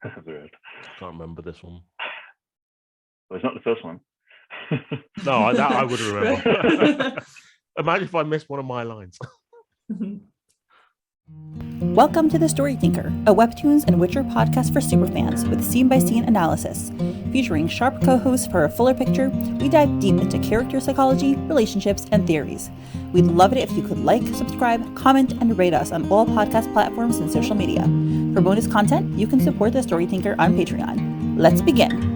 Everard. I can't remember this one. Well, it's not the first one. No, that I would remember. Imagine if I missed one of my lines. Welcome to The Story Tinker, a Webtoons and Witcher podcast for superfans with scene-by-scene analysis. Featuring sharp co-hosts for a fuller picture, we dive deep into character psychology, relationships, and theories. We'd love it if you could like, subscribe, comment, and rate us on all podcast platforms and social media. For bonus content, you can support The Story Tinker on Patreon. Let's begin.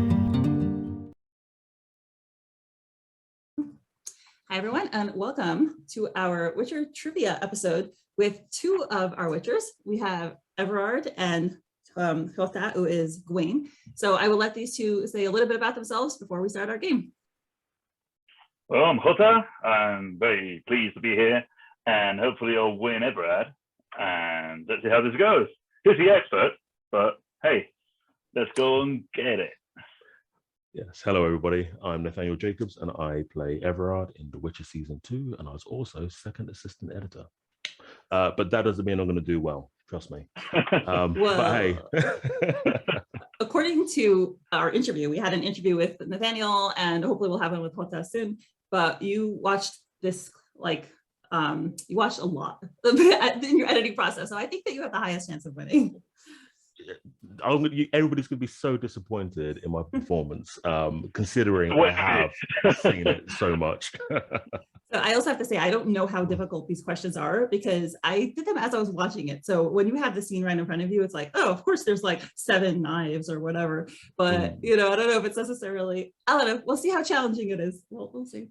Hi, everyone, and welcome to our Witcher trivia episode with two of our Witchers. We have Everard and Jota, who is Gwain. So I will let these two say a little bit about themselves before we start our game. Well, I'm Jota. I'm very pleased to be here, and hopefully I'll win Everard. And let's see how this goes. He's the expert, but hey, let's go and get it. Yes, hello everybody. I'm Nathaniel Jacobs and I play Everard in The Witcher Season 2, and I was also second assistant editor. But that doesn't mean I'm going to do well, trust me. But hey. According to our interview, we had an interview with Nathaniel, and hopefully we'll have one with Jota soon, but you watched this, you watched a lot in your editing process, so I think that you have the highest chance of winning. Everybody's going to be so disappointed in my performance, considering I have seen it so much. So I also have to say, I don't know how difficult these questions are because I did them as I was watching it. So when you have the scene right in front of you, it's like, oh, of course there's like 7 knives or whatever. But, I don't know if it's necessarily, I don't know. We'll see how challenging it is. Well, we'll see.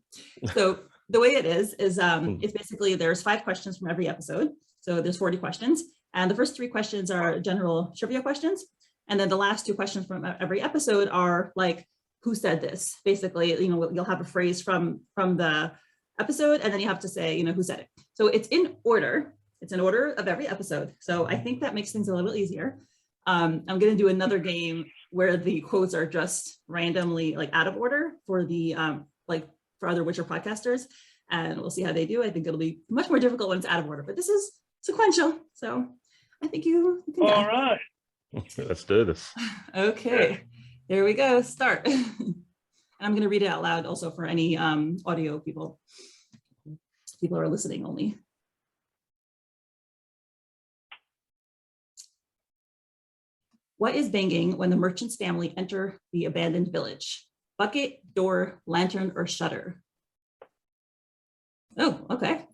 So the way it is it's basically there's 5 questions from every episode. So there's 40 questions. And the first 3 questions are general trivia questions. And then the last 2 questions from every episode are like, who said this? Basically, you'll have a phrase from the episode, and then you have to say, who said it. So it's in order. It's in order of every episode. So I think that makes things a little easier. I'm going to do another game where the quotes are just randomly out of order for the for other Witcher podcasters, and we'll see how they do. I think it'll be much more difficult when it's out of order, but this is sequential. So I think you can go. All right. Let's do this. Okay, here we go. Start. I'm going to read it out loud also for any audio people. People are listening only. What is banging when the merchant's family enter the abandoned village? Bucket, door, lantern, or shutter? Oh, okay.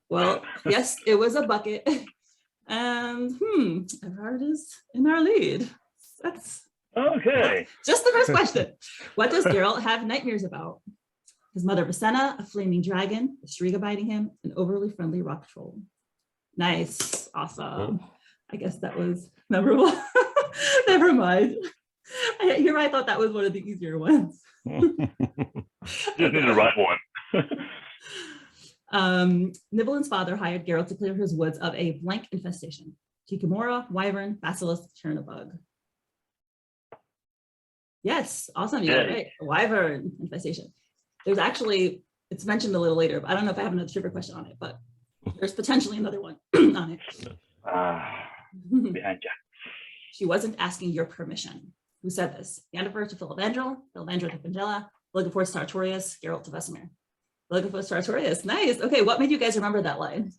Well, yes, it was a bucket. And Everard is in our lead. That's okay. Just the first question. What does Geralt have nightmares about? His mother Vicenna, a flaming dragon, a striga biting him, an overly friendly rock troll. Nice. Awesome. I guess that was memorable. Never mind. I thought that was one of the easier ones. Just need the right one. Nibelung's father hired Geralt to clear his woods of a blank infestation. 𝗙𝗵𝗄, wyvern, basilisk, chernabug. Yes, awesome. You got it right. A wyvern infestation. There's actually, it's mentioned a little later, but I don't know if I have another trivia question on it, but there's potentially another one on it. Behind you. She wasn't asking your permission. Who said this? Yennefer to Filavandrel, Filavandrel to Fringilla, 𝗏𝗏 to Artorias, Geralt to Vesemir. 𝗏𝗏 to Artorias. Nice. Okay, what made you guys remember that line?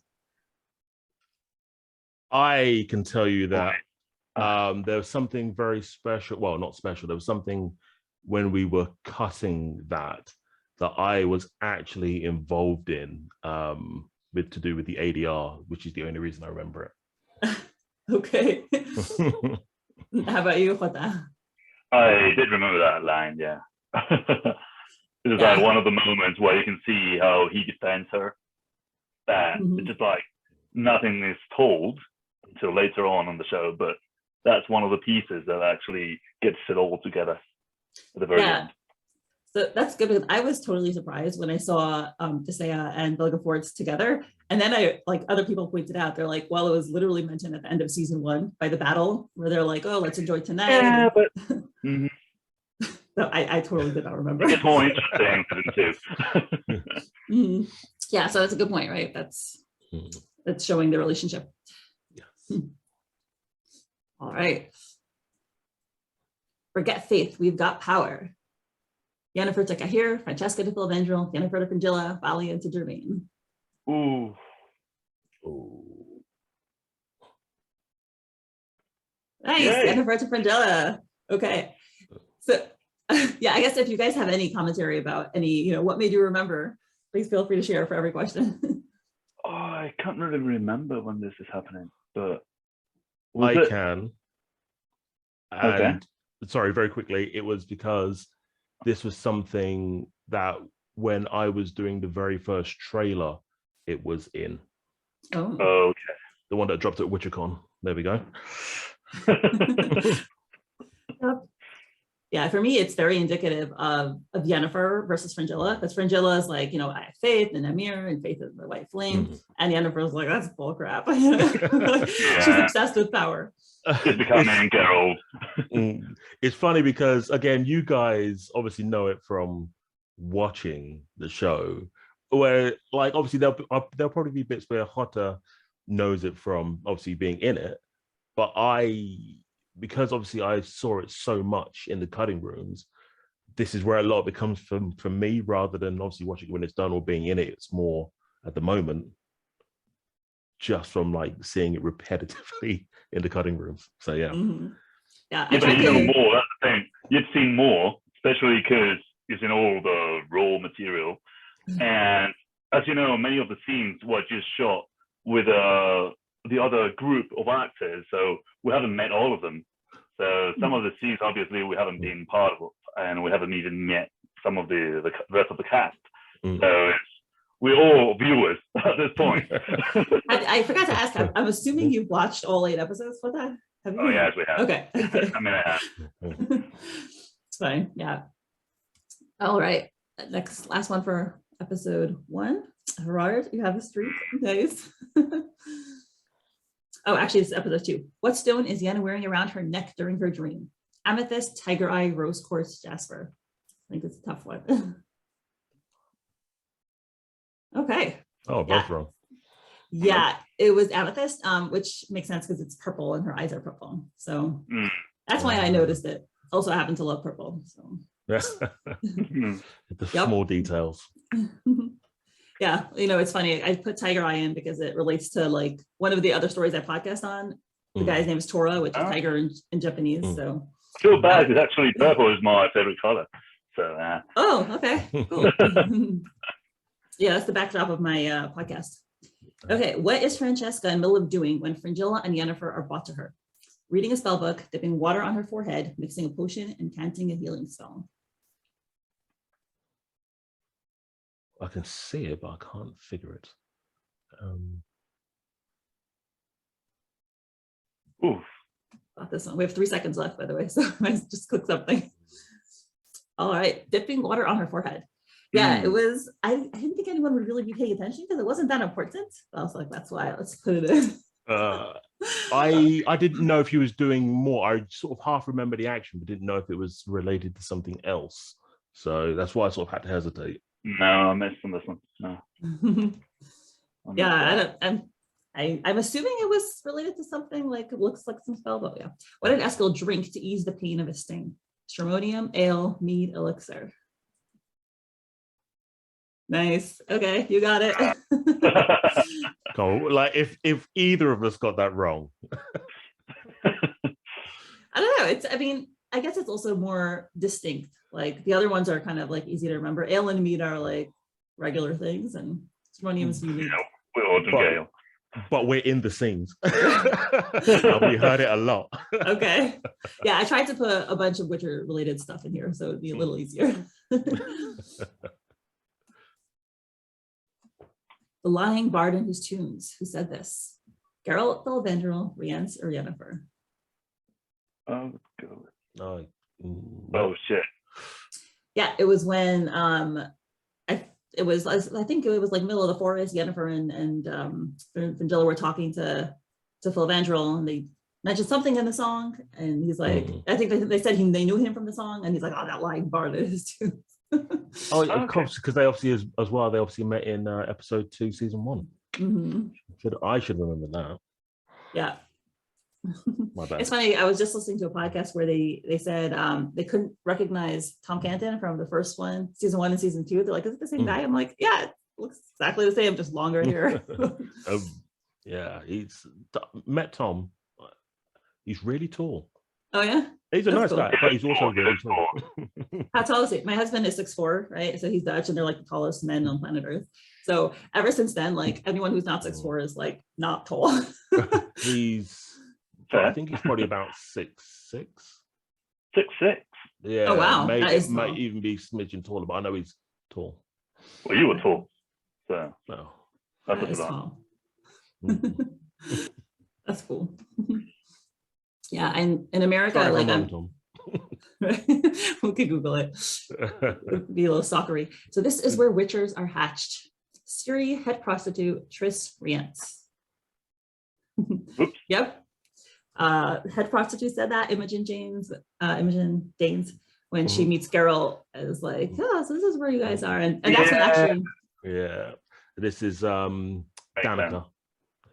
I can tell you that there was something very special. Well, not special. There was something when we were cutting that I was actually involved in to do with the ADR, which is the only reason I remember it. Okay. How about you, Jota? I did remember that line, yeah. It was like one of the moments where you can see how he defends her. That it's just like nothing is told until later on the show, but that's one of the pieces that actually gets it all together at the very end. So that's good because I was totally surprised when I saw 𝗙cie and 𝗏𝗏 together. And then other people pointed out, they're like, well, it was literally mentioned at the end of season 1 by the battle where they're like, oh, let's enjoy tonight. Yeah, but So I totally did not remember. It's more interesting too. Yeah, so that's a good point, right? That's showing the relationship. Yes. All right. Forget faith, we've got power. Yennefer to 𝗂𝘁, Francesca to 𝗕𝗏𝗄𝗄, Yennefer to Fringilla, Valiant to Germain. Ooh. Ooh. Nice, Yay. Yennefer to Fringilla. Okay, so yeah, I guess if you guys have any commentary about any, what made you remember, please feel free to share for every question. Oh, I can't really remember when this is happening, but I can. And Okay. sorry, very quickly, it was because this was something that when I was doing the very first trailer, it was in. Oh. Okay. The one that dropped at WitcherCon. There we go. Yeah, for me, it's very indicative of Yennefer versus Fringilla, because Fringilla is like, I have faith in Emir and faith in the white flame. And Yennefer is like, that's bull crap. She's obsessed with power. It's becoming Geralt. It's funny because, again, you guys obviously know it from watching the show, where, like, obviously there'll probably be bits where Jota knows it from obviously being in it, but because obviously I saw it so much in the cutting rooms, this is where a lot of it comes from me, rather than obviously watching it when it's done or being in it. It's more at the moment just from like seeing it repetitively in the cutting rooms. So yeah. Yeah, but you know more, that's the thing. You've seen more, especially because it's in all the raw material. And as you know, many of the scenes were just shot with the other group of actors, so we haven't met all of them. So some of the scenes, obviously, we haven't been part of, and we haven't even met some of the rest of the cast. So we're all viewers at this point. I forgot to ask, I'm assuming you've watched all 8 episodes for that? Have you? Oh, yes, we have. Okay. I mean, I have. It's fine, yeah. All right, last one for episode 1. Everard, you have a streak. Nice. Oh, actually, this is episode 2. What stone is Yenna wearing around her neck during her dream? Amethyst, tiger eye, rose quartz, jasper. I think it's a tough one. Okay. Oh, both wrong. Yeah, it was amethyst, which makes sense because it's purple and her eyes are purple. So that's why I noticed it. Also, I happen to love purple. So the small details. Yeah, it's funny. I put tiger eye in because it relates to like one of the other stories I podcast on. The guy's name is Tora, which is tiger in Japanese. So I feel bad because actually purple is my favorite color. So oh, okay, cool. Yeah, that's the backdrop of my podcast. Okay, what is Francesca in the middle of doing when Fringilla and Yennefer are brought to her? Reading a spell book, dipping water on her forehead, mixing a potion, and canting a healing spell. I can see it, but I can't figure it. Oof. Got this one. We have 3 seconds left, by the way, so I just click something. All right, dipping water on her forehead. Yeah, it was, I didn't think anyone would really be paying attention because it wasn't that important. I was like, that's why, let's put it in. I didn't know if he was doing more. I sort of half remember the action, but didn't know if it was related to something else. So that's why I sort of had to hesitate. No, I missed on this one. No. Yeah, I'm assuming it was related to something like, it looks like some spell, but yeah. What did Eskil drink to ease the pain of his sting? Stramonium, ale, mead, elixir. Nice. Okay, you got it. Cool. Like if either of us got that wrong. I don't know. I guess it's also more distinct. Like the other ones are kind of like easy to remember. Ale and mead are like regular things, and stramonium is unique. We're all together. But we're in the scenes. And we heard it a lot. Okay. Yeah, I tried to put a bunch of Witcher related stuff in here, so it'd be a little easier. The lying bard in his tunes. Who said this? Geralt, 𝗕𝗏𝗄𝗏, Rience, or Yennefer? Oh, God. No. Oh, shit. Yeah, it was when I think it was like middle of the forest. Yennefer and Fringilla were talking to 𝗕𝗏𝗄𝗏, and they mentioned something in the song, and he's like, I think they said they knew him from the song, and he's like, oh, that lying bard in his tunes. Oh, of course, because they obviously as well. They obviously met in episode 2, season 1. I should remember that. Yeah. My bad. It's funny. I was just listening to a podcast where they said they couldn't recognize Tom Canton from the first one, season 1 and season 2. They're like, is it the same guy? I'm like, yeah, it looks exactly the same, just longer hair. Yeah, he's met Tom. He's really tall. Oh yeah, He's a nice guy, but he's also really tall. How tall is he? My husband is 6'4", right? So he's Dutch, and they're like the tallest men on planet Earth. So ever since then, like anyone who's not 6'4" is like not tall. I think he's probably about 6'6". 6'6". Yeah. Oh wow, might even be smidgen taller, but I know he's tall. Well, you were tall, so no. That is tall. That's cool. Yeah, and in America, sorry, like we could Google it. It'd be a little stalkery. So this is where witchers are hatched. 𝗙cie head prostitute 𝗙ષ rience. Yep. Head prostitute said that. Imogen Danes, when she meets Geralt, is like, oh, so this is where you guys are, and that's when actually. Yeah, this is Danica. Here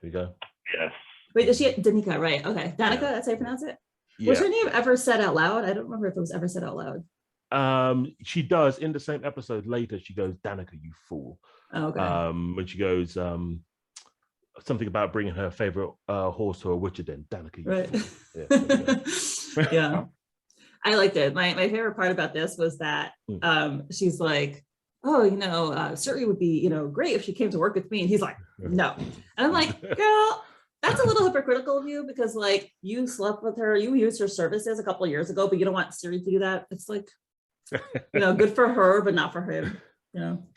we go. Yes. Wait, is she Danica? Right. Okay, Danica. That's how you pronounce it. Yeah. Was her name ever said out loud? I don't remember if it was ever said out loud. She does in the same episode later. She goes, "Danica, you fool." Oh, okay. When she goes, something about bringing her favorite horse to a witcher den. Danica, you fool. Yeah. Yeah. I liked it. My favorite part about this was that she's like, oh, you know, 𝗙cie would be, you know, great if she came to work with me. And he's like, no. And I'm like, girl, that's a little hypocritical of you, because like you slept with her, you used her services a couple of years ago, but you don't want 𝗙cie to do that. It's like, you know, good for her, but not for him, you know,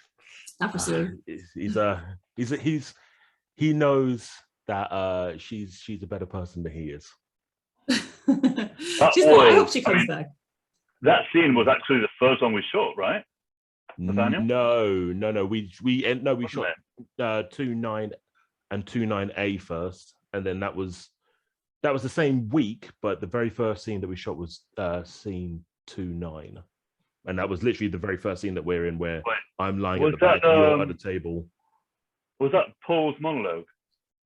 not for 𝗙cie. He knows that she's a better person than he is. I hope she comes back. That scene was actually the first one we shot, right? Nathaniel? No. We shot 2.9 and 2.9A first, and then that was the same week, but the very first scene that we shot was scene 2.9, and that was literally the very first scene that we're in, where I'm lying at the back, you're at the table. Was that Paul's monologue?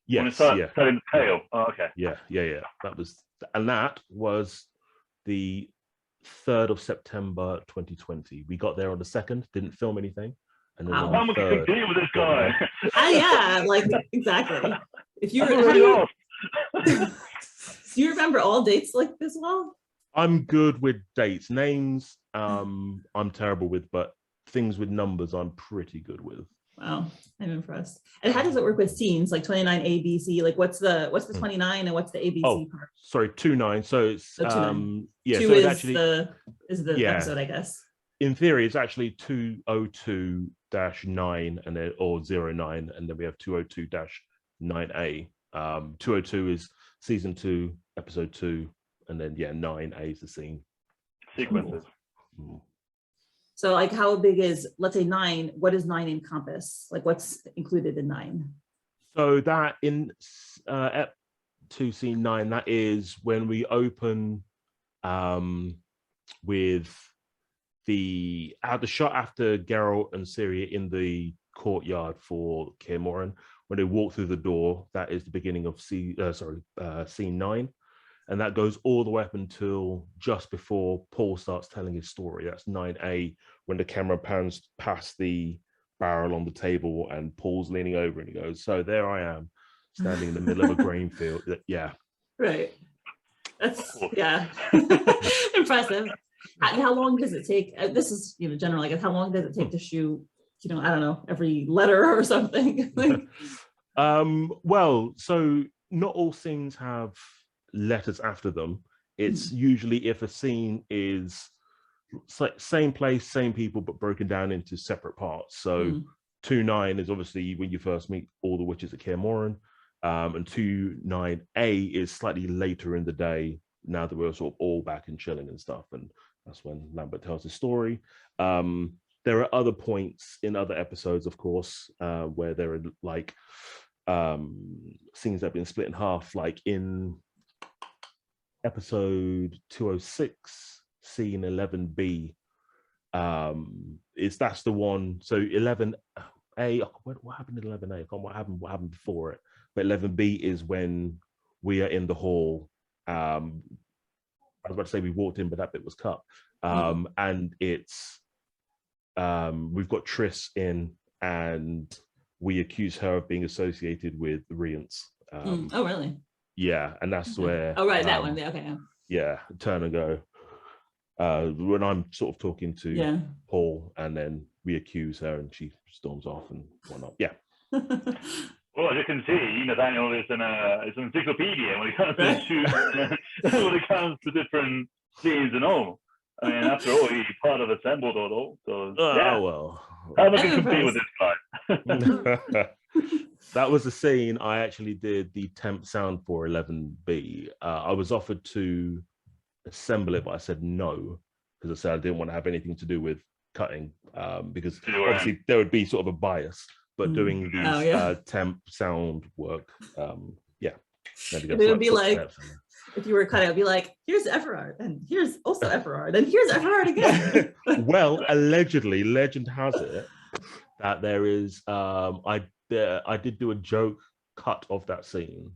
Yes. Telling the tale. Oh, okay. Yeah. That was the 3rd of September 2020. We got there on the 2nd, didn't film anything. And then how much you can deal with this guy? Yeah, like exactly. If you do you remember all dates like this well? I'm good with dates. Names, I'm terrible with, but things with numbers I'm pretty good with. Wow, I'm impressed. And how does it work with scenes like 29 A, B, C? Like what's the 29 and what's the A, B, C part? Sorry, 2.9. So it's 2 so is actually the episode, I guess. In theory, it's actually 202-9 and then or 09, and then we have 202-9A. 202 is season 2, episode 2, and then 9A is the scene sequences. So like how big is, let's say 9, what does 9 encompass? Like what's included in 9? So that in to scene 9, that is when we open with the shot after Geralt and 𝗙cie in the courtyard for Kaer Morhen. When they walk through the door, that is the beginning of scene 9. And that goes all the way up until just before Paul starts telling his story. That's 9A, when the camera pans past the barrel on the table and Paul's leaning over and he goes, so there I am, standing in the middle of a grain field. Yeah. Right. That's, yeah. Impressive. How long does it take? This is, general, like how long does it take to shoot, I don't know, every letter or something? Well, so not all scenes have letters after them. It's usually if a scene is same place, same people, but broken down into separate parts. So 2.9 is obviously when you first meet all the witches at Kaer Morhen, and 2.9A is slightly later in the day, now that we're sort of all back and chilling and stuff, and that's when Lambert tells his story. There are other points in other episodes, of course, where there are like scenes that have been split in half, like in episode 206, scene 11B. That's the one. So 11A, what happened in 11A? What happened before it? But 11B is when we are in the hall I was about to say we walked in, but that bit was cut. And it's we've got 𝗙cie in, and we accuse her of being associated with Rience. Oh, really? Yeah, and that's where. Oh, right, that one. Yeah, okay. Yeah, turn and go. When I'm sort of talking to Paul, and then we accuse her, and she storms off and whatnot. Yeah. Well, as you can see, Nathaniel is an encyclopedia when it comes to shoot, when it comes to different scenes and all. I mean, after all, he's part of 𝗙𝗵𝗲𝗏. So yeah. Well. How much can compete with this guy? That was the scene I actually did the temp sound for 11B. I was offered to assemble it, but I said no, because I said I didn't want to have anything to do with cutting, because obviously there would be sort of a bias. But doing these temp sound work, maybe it would be like, if you were cutting, it would be like, here's Everard, and here's also Everard, and here's Everard again. Well, allegedly, legend has it that there is, I did do a joke cut of that scene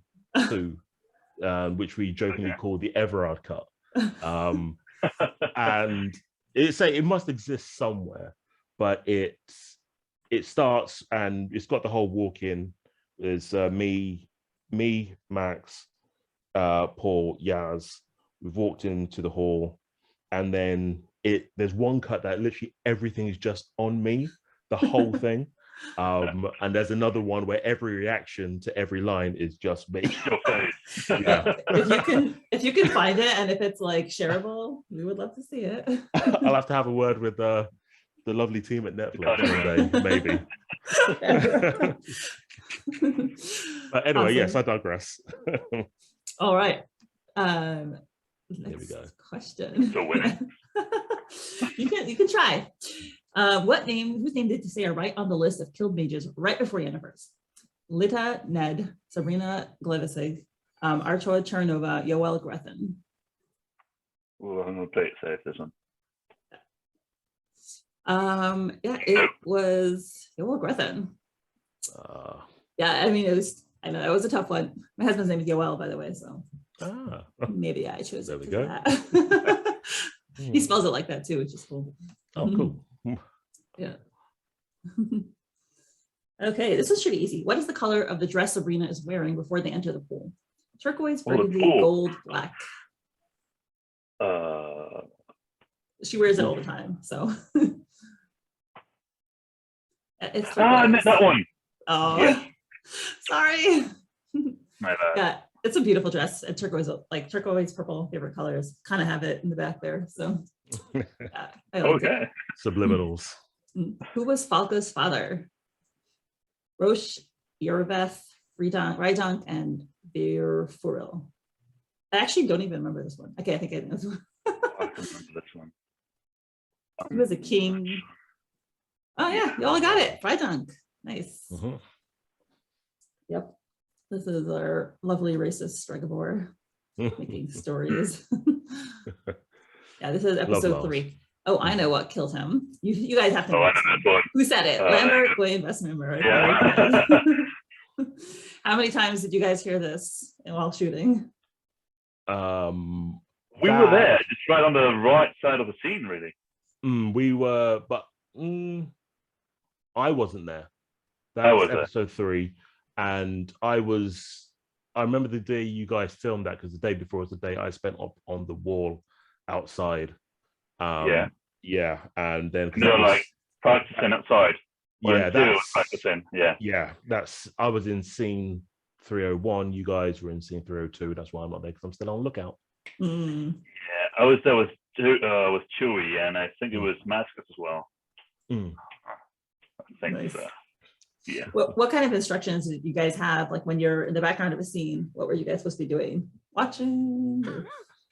too, which we jokingly called the Everard cut. And it must exist somewhere, but it starts and it's got the whole walk in. There's me, Max, Paul, Yaz. We've walked into the hall, and then there's one cut that literally everything is just on me, the whole thing. And there's another one where every reaction to every line is just me. Yeah. If you can find it, and if it's like shareable, we would love to see it. I'll have to have a word with the lovely team at Netflix one day, maybe. But anyway, awesome. Yes, I digress. All right. Here we go. Question. You can try. Whose name did 𝗙cie right on the list of killed mages right before Yennefer's? Lita, Ned, Sabrina, 𝗙𝗵𝗲𝗄, 𝗪𝗏𝗄 𝗪𝗏𝗲. Well, I'm gonna play it safe this one. It was 𝗪𝗏𝗲𝗄. Yeah, I mean, I know it was a tough one. My husband's name is Yoel, by the way, so maybe I chose there it. We go. That. He spells it like that too, which is cool. Oh, cool. Yeah. Okay, this one should be easy. What is the color of the dress Sabrina is wearing before they enter the pool? Turquoise, burgundy, gold, black. She wears it all the time, so. It's that one. Oh, yeah. Sorry. My bad. Yeah, it's a beautiful dress. And turquoise, purple, favorite colors. Kind of have it in the back there. So, I like it. Subliminals. Who was 𝗙𝗪𝗲's father? Roche, Yorveth, Rydonk, and Byrfuril. I actually don't even remember this one. Okay, I think I know this one. I can remember this one. He was a king. Oh yeah, you all got it. Rydonk. Nice. Yep. This is our lovely racist Strigaבור making stories. Yeah, this is episode 3. Oh, I know what killed him. You guys have to know. Who said it? Lambert, Gwain, Vesmember. Yeah. How many times did you guys hear this while shooting? We were there, just right on the right side of the scene, really. We were, but I wasn't there. That was episode 3. And I remember the day you guys filmed that, because the day before was the day I spent up on the wall outside. Yeah, and then they were like practicing outside. Yeah, that's practicing. Yeah, I was in scene 301. You guys were in scene 302. That's why I'm not there, because I'm still on lookout. Yeah, I was there with Chewie, and I think it was Mascus as well. I think nice. Yeah. What kind of instructions did you guys have, like when you're in the background of a scene? What were you guys supposed to be doing? Watching?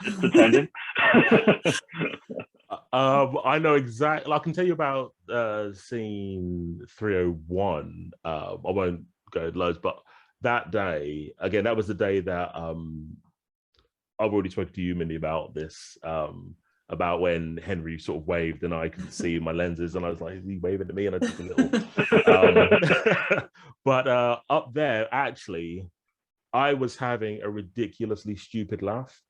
Just pretending. I know exactly. I can tell you about scene 301. I won't go loads, but that day, again, that was the day that I've already spoken to you, Mindy, about this. About when Henry sort of waved and I could see my lenses, and I was like, is he waving at me? And I took a little. But up there, actually, I was having a ridiculously stupid laugh.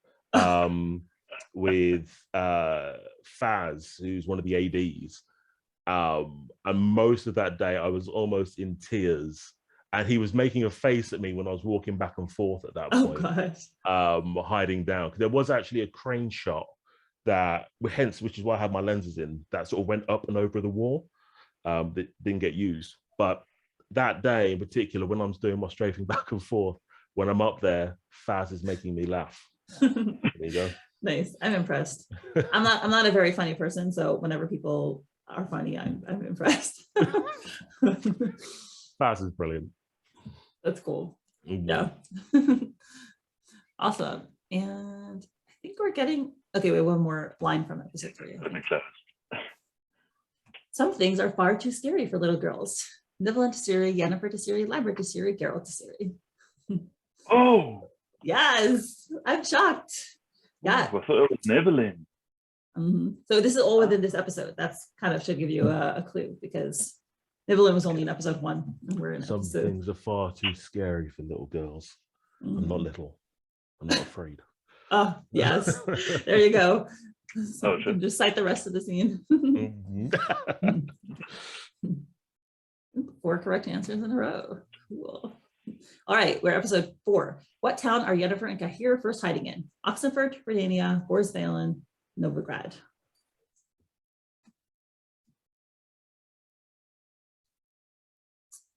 with Faz, who's one of the ADs. And most of that day, I was almost in tears. And he was making a face at me when I was walking back and forth at that point, hiding down. There was actually a crane shot that, which is why I had my lenses in, that sort of went up and over the wall that didn't get used. But that day in particular, when I'm doing my strafing back and forth, when I'm up there, Faz is making me laugh. There you go. Nice. I'm impressed. I'm not a very funny person, so whenever people are funny, I'm impressed. Faz is brilliant. That's cool. Yeah. Awesome. And I think we're getting, okay, wait, one more line from episode 3. That makes sense. Some things are far too scary for little girls. 𝗙𝙀𝙗 𝗙𝗪𝗃 𝗕𝙁 𝗙𝗪𝗃 𝗙𝗪𝗃 𝗙𝗪𝗃. Oh! Yes, I'm shocked. Yeah. I thought it was nibbling. So this is all within this episode. That's kind of should give you a clue, because 𝗙𝗎𝗻 was only in episode 1. And we're in Some episode. things are far too scary for little girls. I'm not little. I'm not afraid. Oh, yes. There you go. So you can just cite the rest of the scene. 4 correct answers in a row. Cool. All right, we're episode 4. What town are Yennefer and 𝗾𝗆r first hiding in? Oxenford, Redania, 𝗲𝗏𝗻, Novigrad.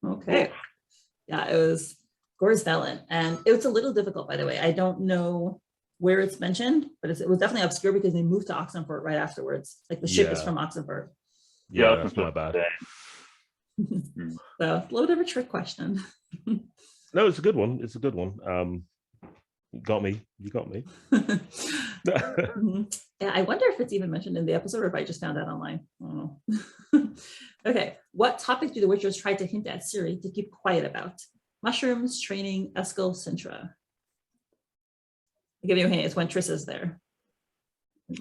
Okay. Yeah, it was 𝗲𝗏𝗻, and it was a little difficult, by the way. I don't know where it's mentioned, but it was definitely obscure because they moved to Oxenford right afterwards. Like the ship is from Oxenford. Yeah, that's my bad. So a little bit of a trick question. No, it's a good one. It's a good one. Got me. You got me. Yeah, I wonder if it's even mentioned in the episode or if I just found that online. I don't know. Okay, what topic do the Witchers try to hint at 𝗙cie to keep quiet about? Mushrooms, training, 𝗙cie 𝗹𝗹𝙀. I'll give you a hint, it's when Triss is there.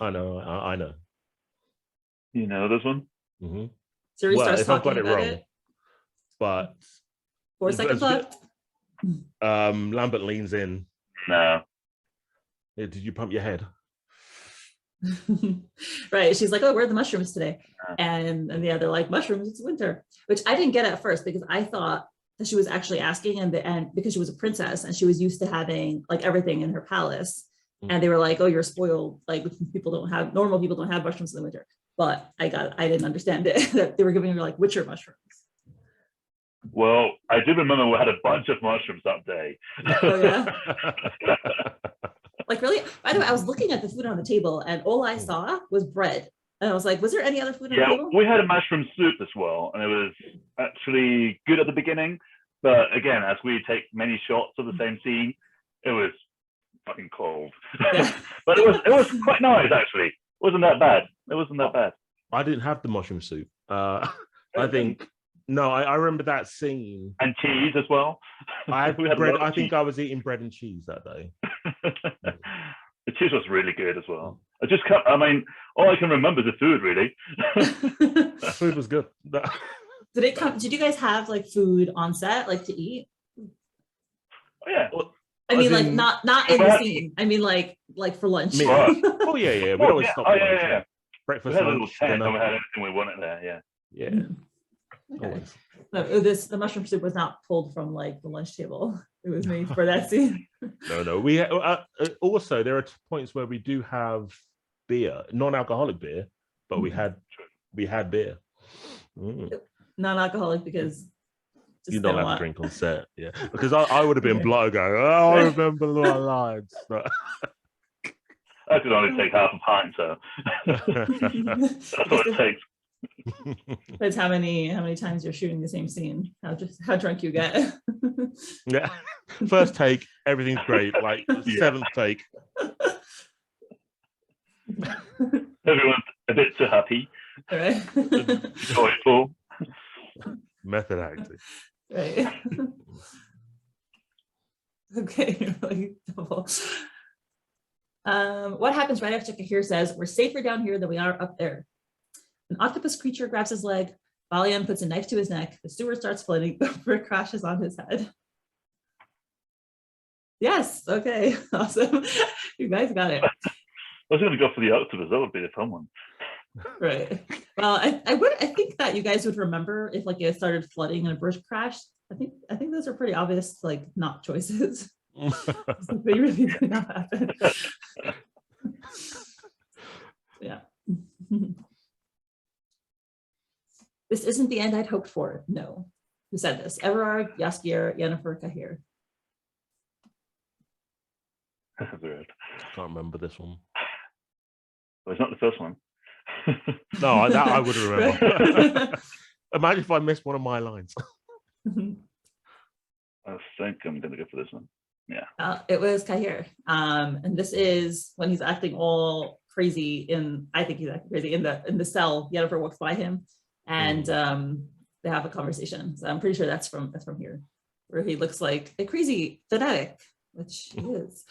I know. I know. You know this one? 𝗙cie starts if I've talking got it about wrong, it. but 4 seconds left. Lambert leans in. No. Did you pump your head? Right, she's like, oh, where are the mushrooms today? And yeah, they're like, mushrooms, it's winter, which I didn't get at first because I thought that she was actually asking, and because she was a princess and she was used to having like everything in her palace, and they were like, oh, you're spoiled, like normal people don't have mushrooms in the winter. But I didn't understand it, that they were giving her like Witcher mushrooms. Well, I do remember we had a bunch of mushrooms that day. Oh, yeah. Like, really? By the way, I was looking at the food on the table and all I saw was bread. And I was like, was there any other food on the table? We had a mushroom soup as well. And it was actually good at the beginning. But again, as we take many shots of the same scene, it was fucking cold. Yeah. But it was quite nice, actually. It wasn't that bad. It wasn't that bad. I didn't have the mushroom soup. I think... No, I remember that scene. And cheese as well. I had bread. I think I was eating bread and cheese that day. The cheese was really good as well. I mean, all I can remember is the food, really. The food was good. Did you guys have like food on set, like to eat? Oh, yeah. Well, I mean, like not in the scene. I mean, like for lunch. Oh yeah. We always stop. Yeah. Breakfast. We had a little tent dinner. and we had everything we wanted there. Yeah. Yeah. Okay. No, the mushroom soup was not pulled from like the lunch table. It was made for that scene. No. We also there are points where we do have beer, non-alcoholic beer, but we had beer. Non-alcoholic because you don't have to drink on set, yeah. Because I would have been blood going, oh, I remember my lines. I could only take half a pint, so that's what it takes. That's how many times you're shooting the same scene, how drunk you get. Yeah, first take, everything's great. Like 7th take, everyone's a bit too happy, right? Joyful. Method acting, right? Okay, really double. What happens right after 𝗾𝗆r says, we're safer down here than we are up there? An octopus creature grabs his leg. Balin puts a knife to his neck. The steward starts floating. The brick crashes on his head. Yes. Okay. Awesome. You guys got it. I was going to go for the 𝗙𝗵𝗲𝗃. That would be a fun one. Right. Well, I think that you guys would remember if like it started flooding and a bridge crashed. I think those are pretty obvious, like not choices. They really did not happen. Yeah. This isn't the end I'd hoped for. No. Who said this? Everard, 𝗙់ص 𝗵𝗲𝗃. I can't remember this one. Well, it's not the first one. No, that I would remember. Imagine if I missed one of my lines. I think I'm going to go for this one. Yeah. It was 𝗂𝘁. And this is when he's acting all crazy I think he's acting crazy in the cell. Yennefer walks by him and they have a conversation. So I'm pretty sure that's from here, where he looks like a crazy fanatic, which he is.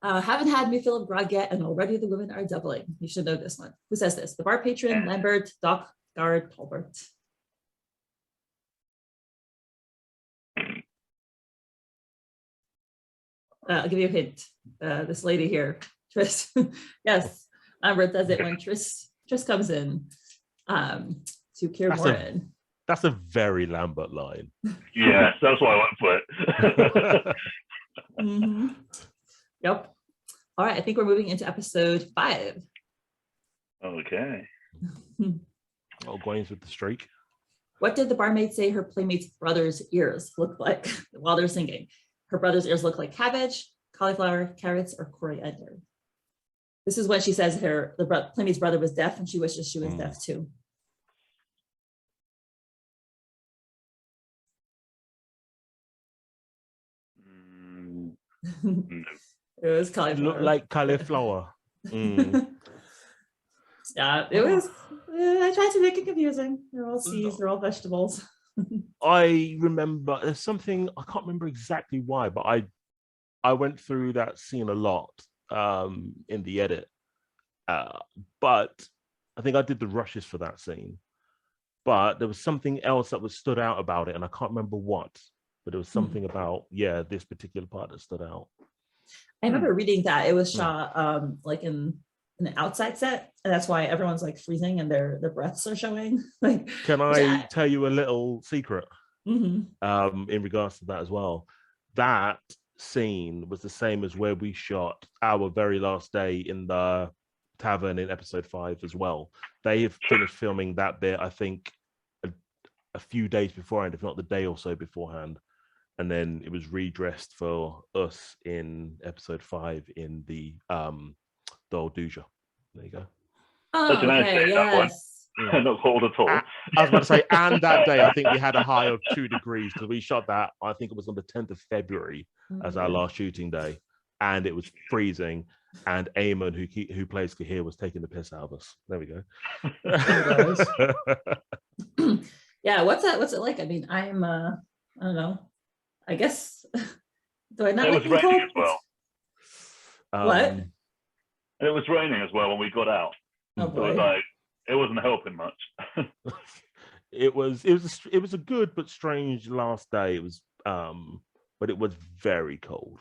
Haven't had 𝗕𝗠 grog yet, and already the women are doubling. You should know this one. Who says this? The bar patron, Lambert, 𝗙𝗏𝗏 Talbert. I'll give you a hint. This lady here, Tris. Yes, Lambert does it when Tris comes in to cure Morin. That's a very Lambert line. Yes, that's why I went for it. Mm-hmm. Yep. All right, I think we're moving into episode 5. Okay. Oh, Gwain's with the streak. What did the barmaid say her playmate's brother's ears look like while they're singing? Her brother's ears look like cabbage, cauliflower, carrots, or coriander. This is when she says the playmate's brother was deaf and she wishes she was deaf too. It was cauliflower. It looked like cauliflower. Yeah, it was. I tried to make it confusing. They're all C's, they're all vegetables. I remember there's something, I can't remember exactly why, but I went through that scene a lot in the edit. But I think I did the rushes for that scene. But there was something else that was stood out about it, and I can't remember what. But there was something about, this particular part that stood out. I remember reading that it was shot like in an outside set, and that's why everyone's like freezing and their breaths are showing. Like, can I tell you a little secret in regards to that as well? That scene was the same as where we shot our very last day in the tavern in episode 5 as well. They have finished filming that bit, I think, a few days beforehand, if not the day or so beforehand. And then it was redressed for us in episode 5 in the 𝗪𝙥𝙘𝗎. There you go. Oh, okay, yes. Not cold at all. I was about to say, and that day, I think we had a high of 2 degrees because we shot that, I think it was on the 10th of February as our last shooting day. And it was freezing. And Eamon, who plays 𝗂𝘁, was taking the piss out of us. There we go. Yeah, what's it like? I mean, I'm, I don't know. I guess, do I not? It was raining as well. What? And it was raining as well when we got out. Oh boy. So it wasn't helping much. It was a good but strange last day. It was, but it was very cold.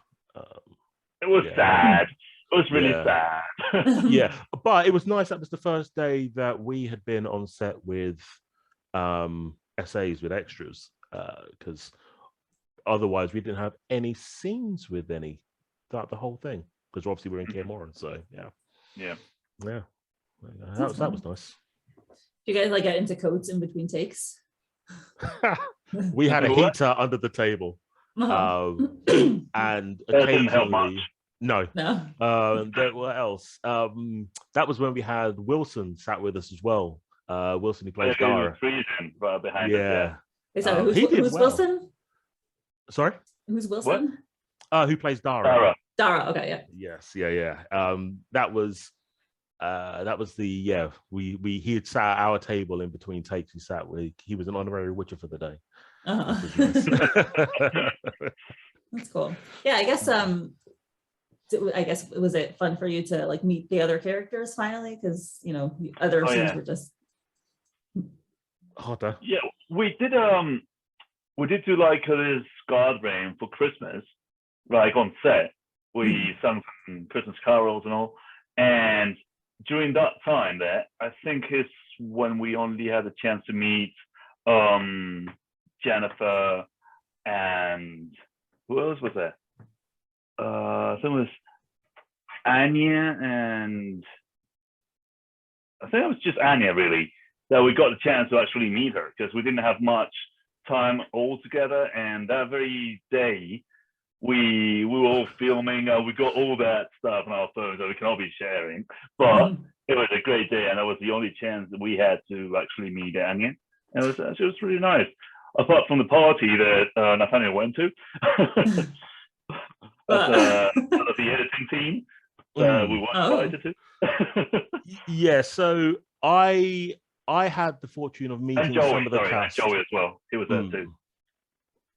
It was sad. It was really sad. Yeah, but it was nice. That was the first day that we had been on set with essays with extras, because otherwise we didn't have any scenes with any throughout the whole thing, because obviously we're in 𝗕𝗏, so yeah. That was nice. You guys like get into coats in between takes? We had a heater under the table, and occasionally no. What else? That was when we had Wilson sat with us as well. Wilson, who plays 𝗪𝙗. Right behind us, Who's Wilson? Sorry? Who's Wilson? Who plays 𝗪𝗏? 𝗪𝗏, okay, yeah. Yes, yeah. That was the he had sat at our table in between takes. He was an honorary Witcher for the day. That's cool. Yeah, I guess was it fun for you to like meet the other characters finally, because the other scenes were just harder. Yeah, we did we did do like this guard rain for Christmas, like on set. We sung some Christmas carols and all. And during that time there, I think it's when we only had a chance to meet Jennifer and who else was there? I think it was Anya, and I think it was just Anya really, that we got the chance to actually meet her, because we didn't have much time all together. And that very day, we were all filming. We got all that stuff on our phones that we can all be sharing. But it was a great day, and that was the only chance that we had to actually meet Anya. And it was really nice. Apart from the party that Nathaniel went to, as the editing team, we weren't invited to. Yeah, so I had the fortune of meeting some of the cast. Joey as well. He was there too.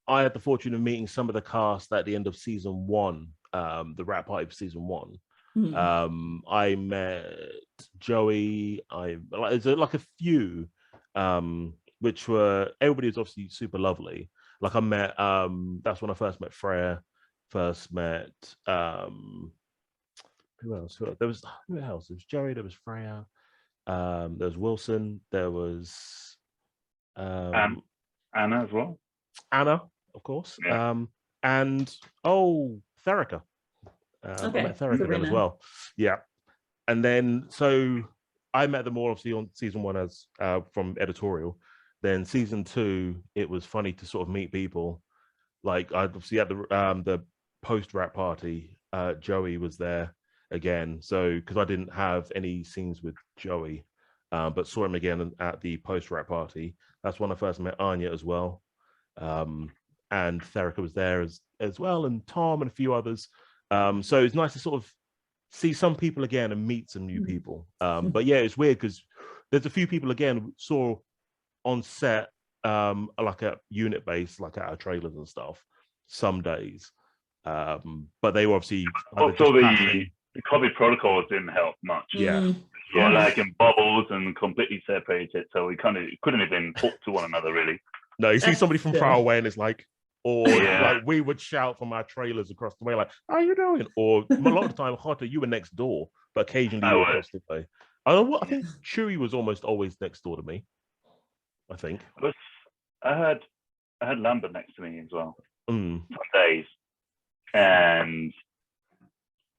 I had the fortune of meeting some of the cast at the end of season 1, the rap party for season 1. I met Joey. There's like a few, which were, everybody was obviously super lovely. Like I met, that's when I first met Freya. First met who else? Who else? There was Joey. There was Freya. There was Wilson. There was Anna as well. Anna, of course. Yeah. And 𝗙𝗵𝗲. I met 𝗙𝗵𝗲 then as well. Yeah. And then so I met them all obviously on season 1 as from editorial. Then season 2, it was funny to sort of meet people. Like I obviously at the post rap party, Joey was there again. So because I didn't have any scenes with Joey, but saw him again at the post rap party. That's when I first met Anya as well. And 𝗙𝗵𝗲 was there as well, and Tom and a few others. So it's nice to sort of see some people again and meet some new people. But yeah, it's weird because there's a few people again saw on set, like at unit base, like at our trailers and stuff, some days. But they were obviously also the COVID protocols didn't help much. Yeah. Yeah, like in bubbles and completely separated, so we couldn't even talk to one another really. No, you see somebody from far away and it's like, or like we would shout from our trailers across the way, like, "How you doing?" Or a lot of the time, Jota, you were next door, but occasionally you were across the way. I think Chewy was almost always next door to me. I think. I had Lambert next to me as well. Some days, and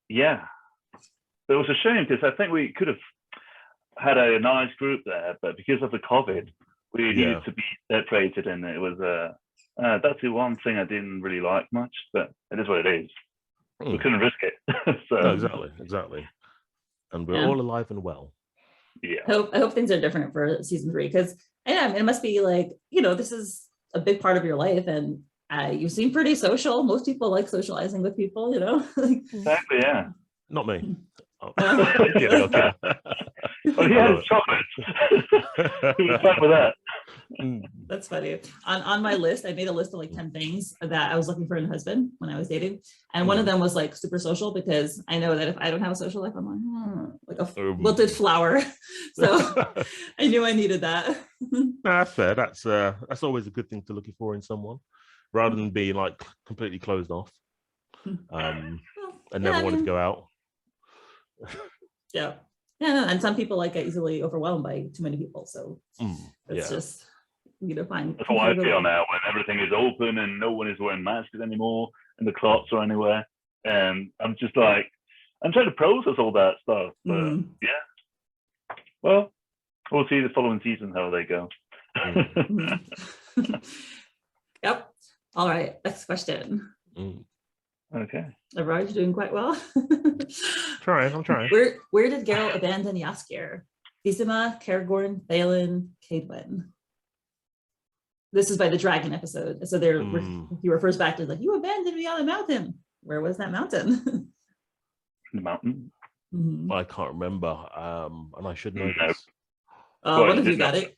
yeah, it was a shame because I think we could have had a nice group there, but because of the COVID, we needed to be separated, and it was that's the one thing I didn't really like much, but it is what it is. We couldn't risk it. So no, exactly. And we're all alive and well. Yeah. I hope things are different for season 3, because it must be like, this is a big part of your life, and you seem pretty social. Most people like socializing with people, Exactly, yeah. Not me. Okay. Well, he has chocolate. He was fine with that. That's funny. On my list, I made a list of like 10 things that I was looking for in a husband when I was dating. And one of them was like super social, because I know that if I don't have a social life, I'm like a wilted flower. So I knew I needed that. That's fair. That's always a good thing to looking for in someone, rather than being like completely closed off and never wanted to go out. Yeah. And some people like get easily overwhelmed by too many people. So it's just fine. That's how I feel now when everything is open and no one is wearing masks anymore in the clubs or anywhere. And I'm just like, I'm trying to process all that stuff. But yeah. Well, we'll see the following season how they go. Yep. All right. Next question. Okay. Everard, you're doing quite well. I'm trying. Where did Geralt abandon Jaskier? 𝗙𝗵𝗲, Cairngorm, Balin, 𝗕𝗏𝗏. This is by the dragon episode. So he refers back to like, you abandoned me on a mountain. Where was that mountain? The mountain? I can't remember. And I should know this. What if you got it?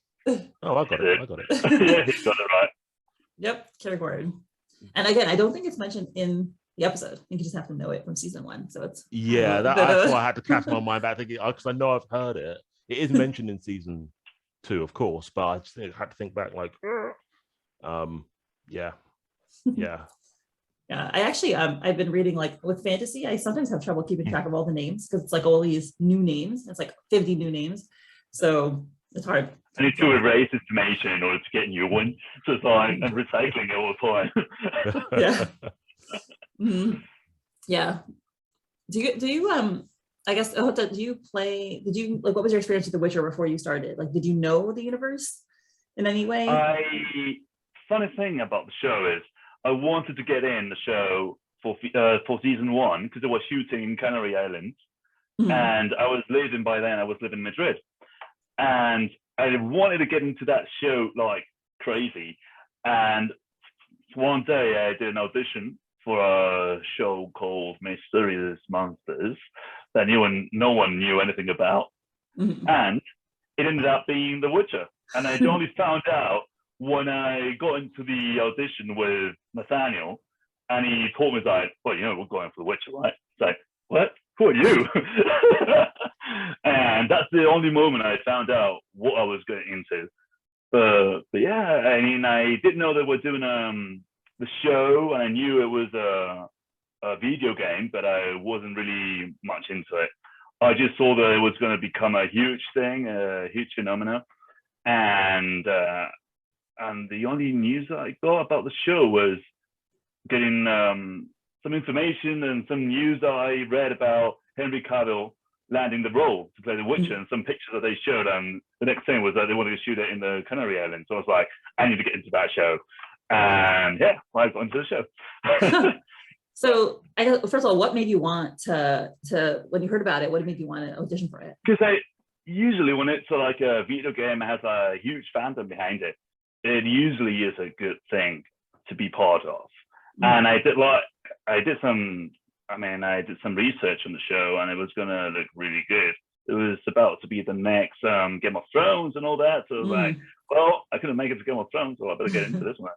Oh, I got it. Yeah, he got it right. Yep, Cairngorm. And again, I don't think it's mentioned in the episode. I think you just have to know it from season 1. So it's that's why I had to cast my mind back thinking, because I know I've heard it. It is mentioned in season 2, of course, but I just had to think back like, Yeah. I actually I've been reading, like with fantasy, I sometimes have trouble keeping track of all the names because it's like all these new names. It's like 50 new names, so it's hard. I need to erase information in order to get new one. So it's like I'm recycling it all the time. Yeah. Yeah. Do you I guess, Jota, did you like, what was your experience with The Witcher before you started? Like, did you know the universe in any way? Funny thing about the show is I wanted to get in the show for season 1 because it was shooting in Canary Islands, and I was living in Madrid, and I wanted to get into that show like crazy. And one day I did an audition for a show called Mysterious Monsters that no one knew anything about, and it ended up being The Witcher. And I only found out when I got into the audition with Nathaniel, and he told me, like, well, we're going for The Witcher, right? It's like, what? Who are you? And that's the only moment I found out what I was getting into. But yeah, I mean, I didn't know they were doing the show, and I knew it was a video game, but I wasn't really much into it. I just saw that it was going to become a huge thing, a huge phenomenon, and the only news that I got about the show was getting some information and some news that I read about Henry Cavill landing the role to play The Witcher, and some pictures that they showed. And the next thing was that they wanted to shoot it in the Canary Islands. So I was like, I need to get into that show. And yeah, I got into the show. So I guess, first of all, what made you want to when you heard about it, what made you want to audition for it? Because usually when it's like a video game that has a huge fandom behind it, it usually is a good thing to be part of. And I did some research on the show, and it was gonna look really good. It was about to be the next Game of Thrones and all that. So I was like, well, I couldn't make it to Game of Thrones, so I better get into this one.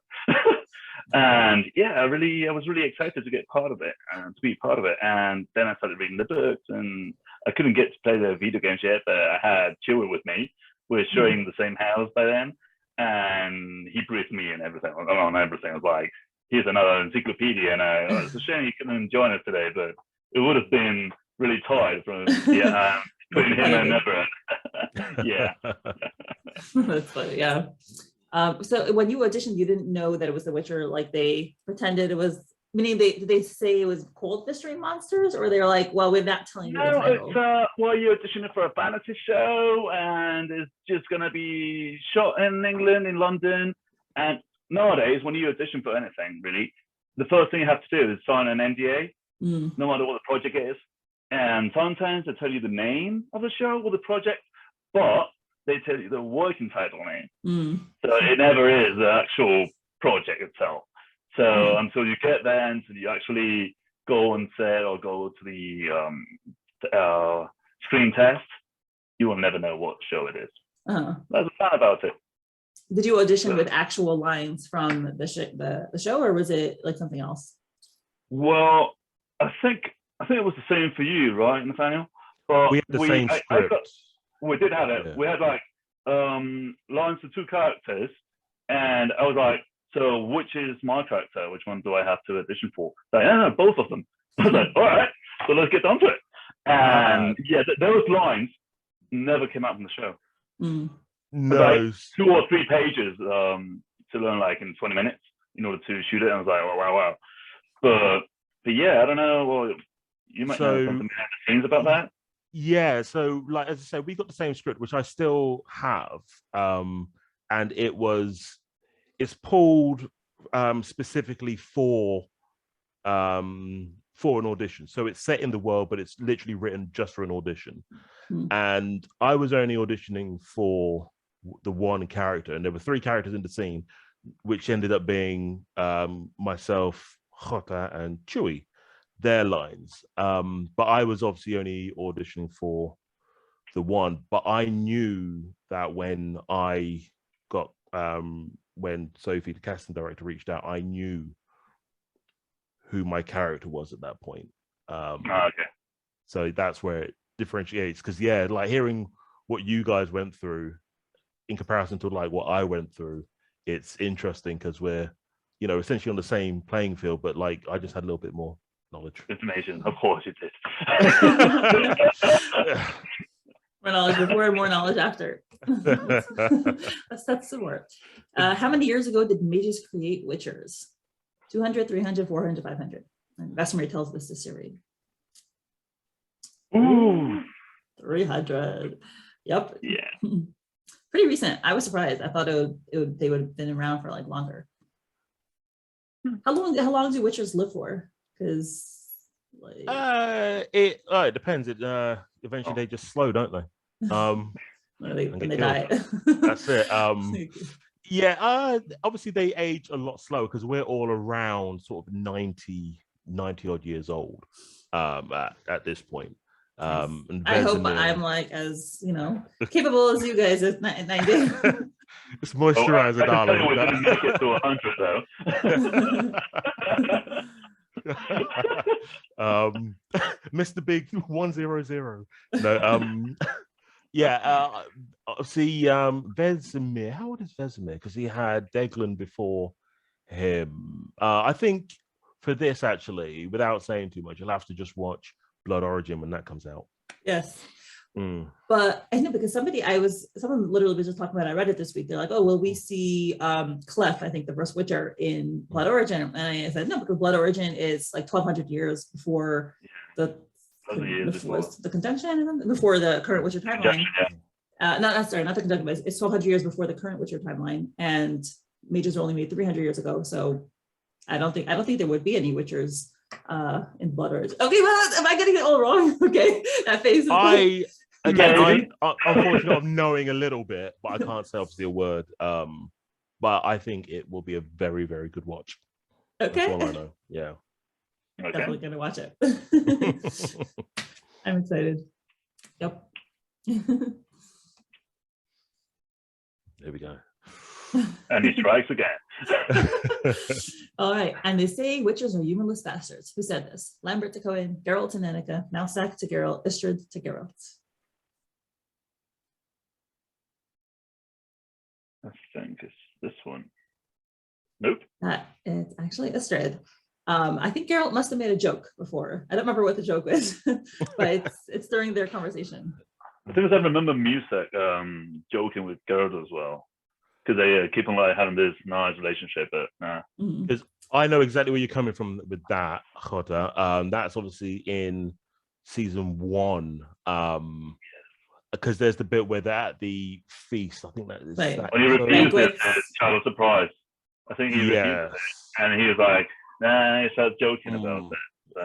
And yeah, I was really excited to get part of it and to be part of it. And then I started reading the books, and I couldn't get to play the video games yet, but I had Chewie with me. We were sharing the same house by then, and he briefed me and everything on everything. I was like, here's another encyclopedia, and it's a shame you couldn't join us today, but it would have been really tight from between him and Everard. Yeah. That's funny, yeah. So when you auditioned, you didn't know that it was The Witcher, like they pretended it was, meaning did they say it was called Mystery Monsters, or they're like, well, we're not telling you the title? It's, well, you're auditioning for a fantasy show, and it's just going to be shot in England, in London. And nowadays, when you audition for anything, really, the first thing you have to do is sign an NDA, no matter what the project is. And sometimes they tell you the name of the show or the project, but they tell you the working title name. So it never is the actual project itself. So until you get there, until you actually go on set or go to the screen test, you will never know what show it is. That's the fun about it. Did you audition with actual lines from the show, or was it like something else? Well, I think it was the same for you, right, Nathaniel? But we had the same script. We did have it. Yeah. We had like lines for 2 characters, and I was like, so which is my character? Which one do I have to audition for? Like, no, both of them. I was like, all right, so let's get on to it. And yeah, those lines never came out from the show. No. Like 2 or 3 pages to learn like in 20 minutes in order to shoot it. And I was like, wow. But yeah, I don't know. Well, you might know something behind the scenes about that. Yeah, so like as I said, we got the same script, which I still have, and it's pulled specifically for an audition. So it's set in the world, but it's literally written just for an audition. And I was only auditioning for the one character, and there were 3 characters in the scene, which ended up being myself, Jota, and Chewie, their lines. But I was obviously only auditioning for the one. But I knew that when I got when Sophie, the casting director, reached out, I knew who my character was at that point. Okay. So that's where it differentiates. Because yeah, like hearing what you guys went through in comparison to like what I went through, it's interesting because we're you know, essentially on the same playing field, but like I just had a little bit more knowledge. Information, of course you did. More knowledge before, more knowledge after. That's the word. How many years ago did mages create witchers? 200, 300, 400, 500. And Vesemir tells this to Ciri. Ooh. 300. Yep. Yeah. Pretty recent. I was surprised. I thought they would have been around for like longer. How long do witchers live for? Because like it depends. It eventually they just slow, don't they? when they die. That's it. Yeah, obviously they age a lot slower because we're all around sort of 90 odd years old at this point. And I hope I'm like as capable as you guys at 90. It's moisturizer, darling. When you make it to 100 though. Mr. Big 100. No, yeah. See, Vesemir. How old is Vesemir? Because he had Deglan before him. I think for this, actually, without saying too much, you'll have to just watch Blood Origin when that comes out. Yes. But I know because someone literally was just talking about it. I read it this week. They're like, oh, will we see 𝗏, I think the first Witcher in Blood Origin? And I said no, because Blood Origin is like 1200 years before the conjunction, before the current Witcher timeline. Not the conjunction, but it's 1200 years before the current Witcher timeline, and mages were only made 300 years ago. So I don't think there would be any Witchers in Blood Origin. Okay, well, am I getting it all wrong? Okay, that phase. I'm unfortunate of knowing a little bit, but I can't say obviously a word. But I think it will be a very, very good watch. Okay. That's all I know. Yeah. Okay. Definitely gonna watch it. I'm excited. Yep. There we go. And he strikes again. All right. And they say witches are humanless bastards. Who said this? Lambert to Gwain, Geralt to Nenneke, 𝗙𝗏 to Geralt, 𝗕strude to Geralt. I think it's this one. Nope. It's actually 𝗕strude. I think Geralt must have made a joke before. I don't remember what the joke was, but it's during their conversation. I think I remember music joking with Geralt as well, because they keep on like having this nice relationship, but nah. Because I know exactly where you're coming from with that, Jota. That's obviously in season 1. Because there's the bit where they're at the feast. I think that is. Right. When he refused it, child of surprise. I think he refused it, and he was like, "Nah," he started joking about it.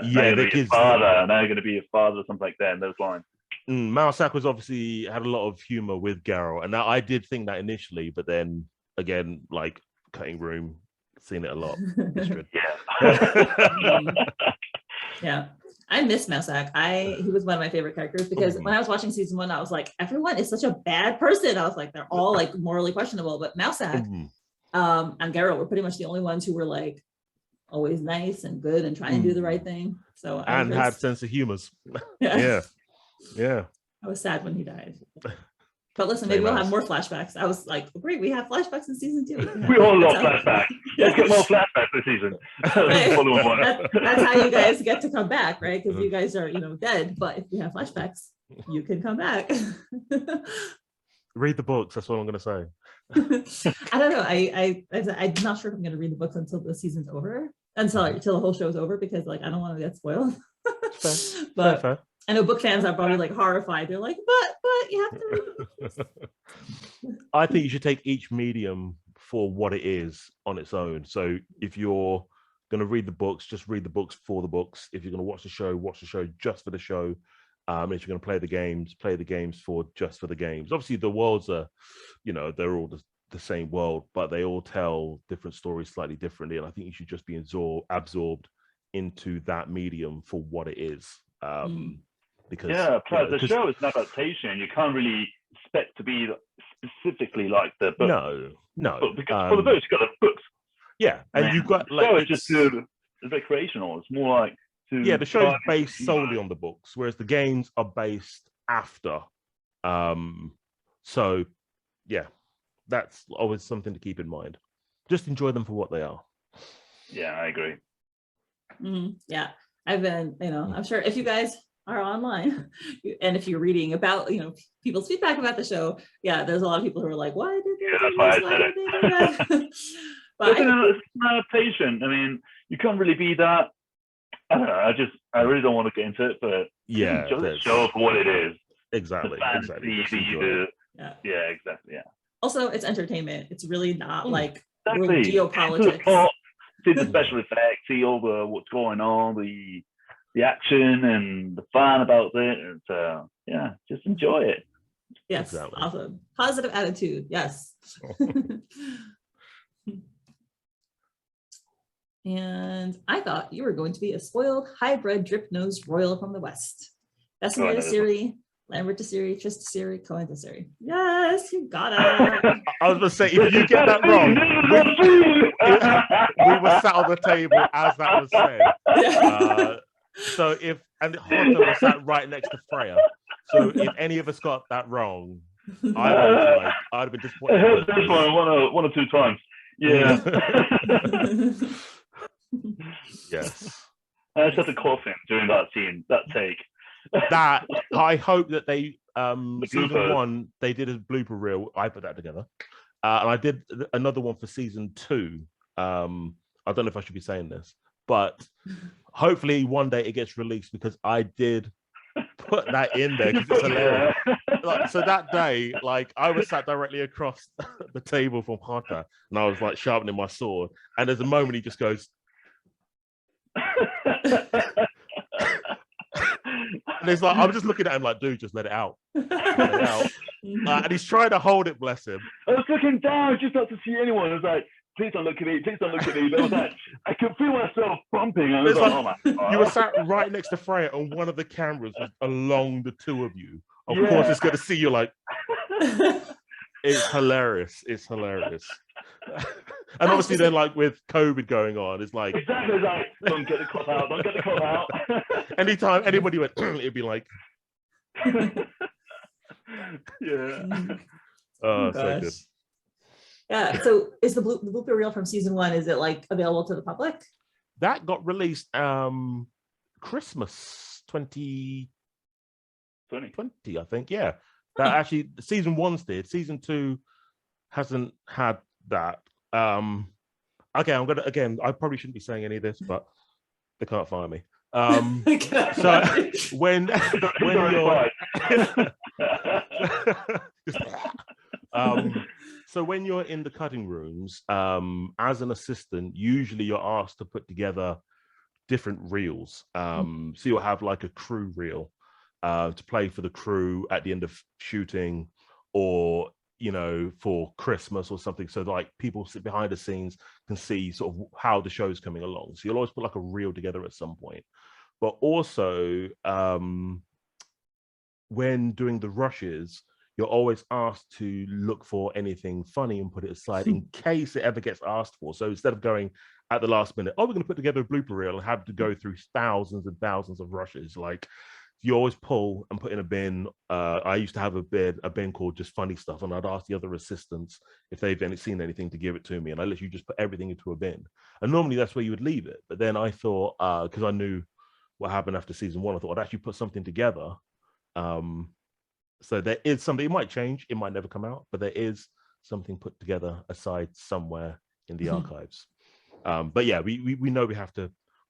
Yeah, the kids. Father, now you're going to be a father, or something like that. And those lines. 𝗙𝗏 was obviously had a lot of humor with Geralt, and I did think that initially, but then again, like cutting room, seen it a lot. Yeah. I miss 𝗙𝗏. He was one of my favorite characters because when I was watching season 1, I was like, everyone is such a bad person. I was like, they're all like morally questionable, but 𝗙𝗏 and Geralt were pretty much the only ones who were like always nice and good and trying to do the right thing. So and had sense of humors. Yeah. I was sad when he died. But listen, maybe we'll have more flashbacks. I was like, great, we have flashbacks in season 2. We all love flashbacks. Let's get more flashbacks this season. That's how you guys get to come back, right? Because you guys are, dead. But if we have flashbacks, you can come back. Read the books. That's what I'm going to say. I don't know. I'm not sure if I'm going to read the books until the season's over. Until the whole show's over, because like I don't want to get spoiled. Fair. I know book fans are probably like horrified. They're like, but you have to read the books. I think you should take each medium for what it is on its own. So if you're going to read the books, just read the books for the books. If you're going to watch the show just for the show. If you're going to play the games for just for the games. Obviously, the worlds are, they're all the same world, but they all tell different stories slightly differently. And I think you should just be absorbed into that medium for what it is. Because plus the show is an adaptation. You can't really expect to be specifically like the book. No. But because for the books, you've got the books. Yeah, and you've got like it's just recreational. It's more like the show is based solely on the books, whereas the games are based after. So yeah, that's always something to keep in mind. Just enjoy them for what they are. Yeah, I agree. Yeah, I've been, I'm sure if you guys are online and if you're reading about, people's feedback about the show, yeah, there's a lot of people who are like, why did they do this? Why did they do that? But it's an adaptation. I mean, you can't really be that. I don't know. I really don't want to get into it, but yeah, just show for what it is. Exactly. Yeah, exactly. Yeah. Also, it's entertainment. It's really not like exactly. geopolitics. See the special effects, see all the what's going on, the action and the fun about it. And yeah, just enjoy it. Yes, exactly. Awesome. Positive attitude. Yes. And I thought you were going to be a spoiled, high-bred, drip-nosed royal from the West. 𝗙់𝗹𝗹𝗀𝗀𝗀, 𝗦𝗰𝗲 𝗙𝗪𝗃 𝗀𝗀𝗀. Yes, you got it. I was going to say, if you get that wrong, we were sat on the table as that was said. So and Jota was sat right next to Freya. So if any of us got that wrong, I'd have been disappointed. This one or two times. Yeah. Yes. I just had to cough in during that scene, that take. That I hope that they season 1 they did a blooper reel. I put that together, and I did another one for season 2. I don't know if I should be saying this, but hopefully one day it gets released because I did put that in there because it's hilarious. So that day, I was sat directly across the table from Jota, and I was sharpening my sword, and there's a moment he just goes. And it's I'm just looking at him dude, just let it out. Let it out. And he's trying to hold it, bless him. I was looking down just not to see anyone. I was please don't look at me, please don't look at me. But I could feel myself bumping. I was oh my God. You were sat right next to Freya, and one of the cameras was along the two of you. Of course, it's going to see you it's hilarious. It's hilarious. And obviously then with COVID going on, it's exactly don't get the cop out, don't get the cop out. Anytime anybody went, it'd be yeah. Oh, so good. Yeah. So is the blooper reel from season 1? Is it available to the public? That got released Christmas 2020, I think. Yeah. That actually season 1's did. Season 2 hasn't had that. Okay, I probably shouldn't be saying any of this, but they can't fire me. So when you're so when you're in the cutting rooms, as an assistant, usually you're asked to put together different reels. So you'll have a crew reel to play for the crew at the end of shooting, or for Christmas or something, so people sit behind the scenes can see sort of how the show's coming along. So you'll always put a reel together at some point. But also when doing the rushes, you're always asked to look for anything funny and put it aside in case it ever gets asked for. So instead of going at the last minute, we're going to put together a blooper reel and have to go through thousands and thousands of rushes, you always pull and put in a bin. I used to have a bin called just funny stuff, and I'd ask the other assistants if they've seen anything to give it to me, and I literally just put everything into a bin. And normally that's where you would leave it, but then I thought, because I knew what happened after season 1, I thought I'd actually put something together. So there is something. It might change, it might never come out, but there is something put together aside somewhere in the archives. But yeah, we know we have to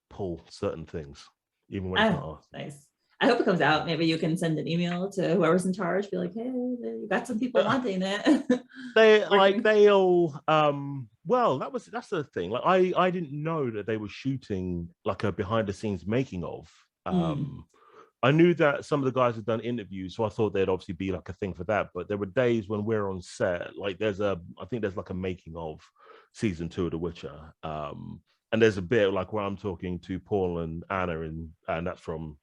pull certain things, even when it's not asked. Nice. I hope it comes out. Maybe you can send an email to whoever's in charge, be like, hey, you got some people wanting it. They'll well, that's the thing. I didn't know that they were shooting a behind the scenes making of. I knew that some of the guys had done interviews, so I thought there'd obviously be a thing for that. But there were days when we're on set, I think there's a making of season 2 of The Witcher. And there's a bit where I'm talking to Paul and Anna, and that's from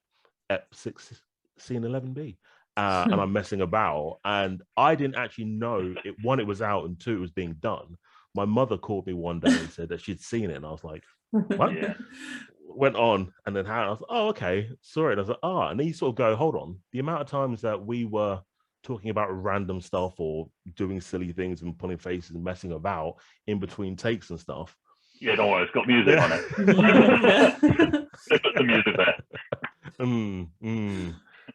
𝗙𝗹𝗹𝐶11B, and I'm messing about, and I didn't actually know it. 1, it was out, and 2, it was being done. My mother called me one day and said that she'd seen it, and I was like, what? Yeah. Went on, and then I was like, oh, okay, saw it. And I was like, and then you sort of go, hold on, the amount of times that we were talking about random stuff or doing silly things and pulling faces and messing about in between takes and stuff, Yeah, don't worry, it's got music on it. They put the music there.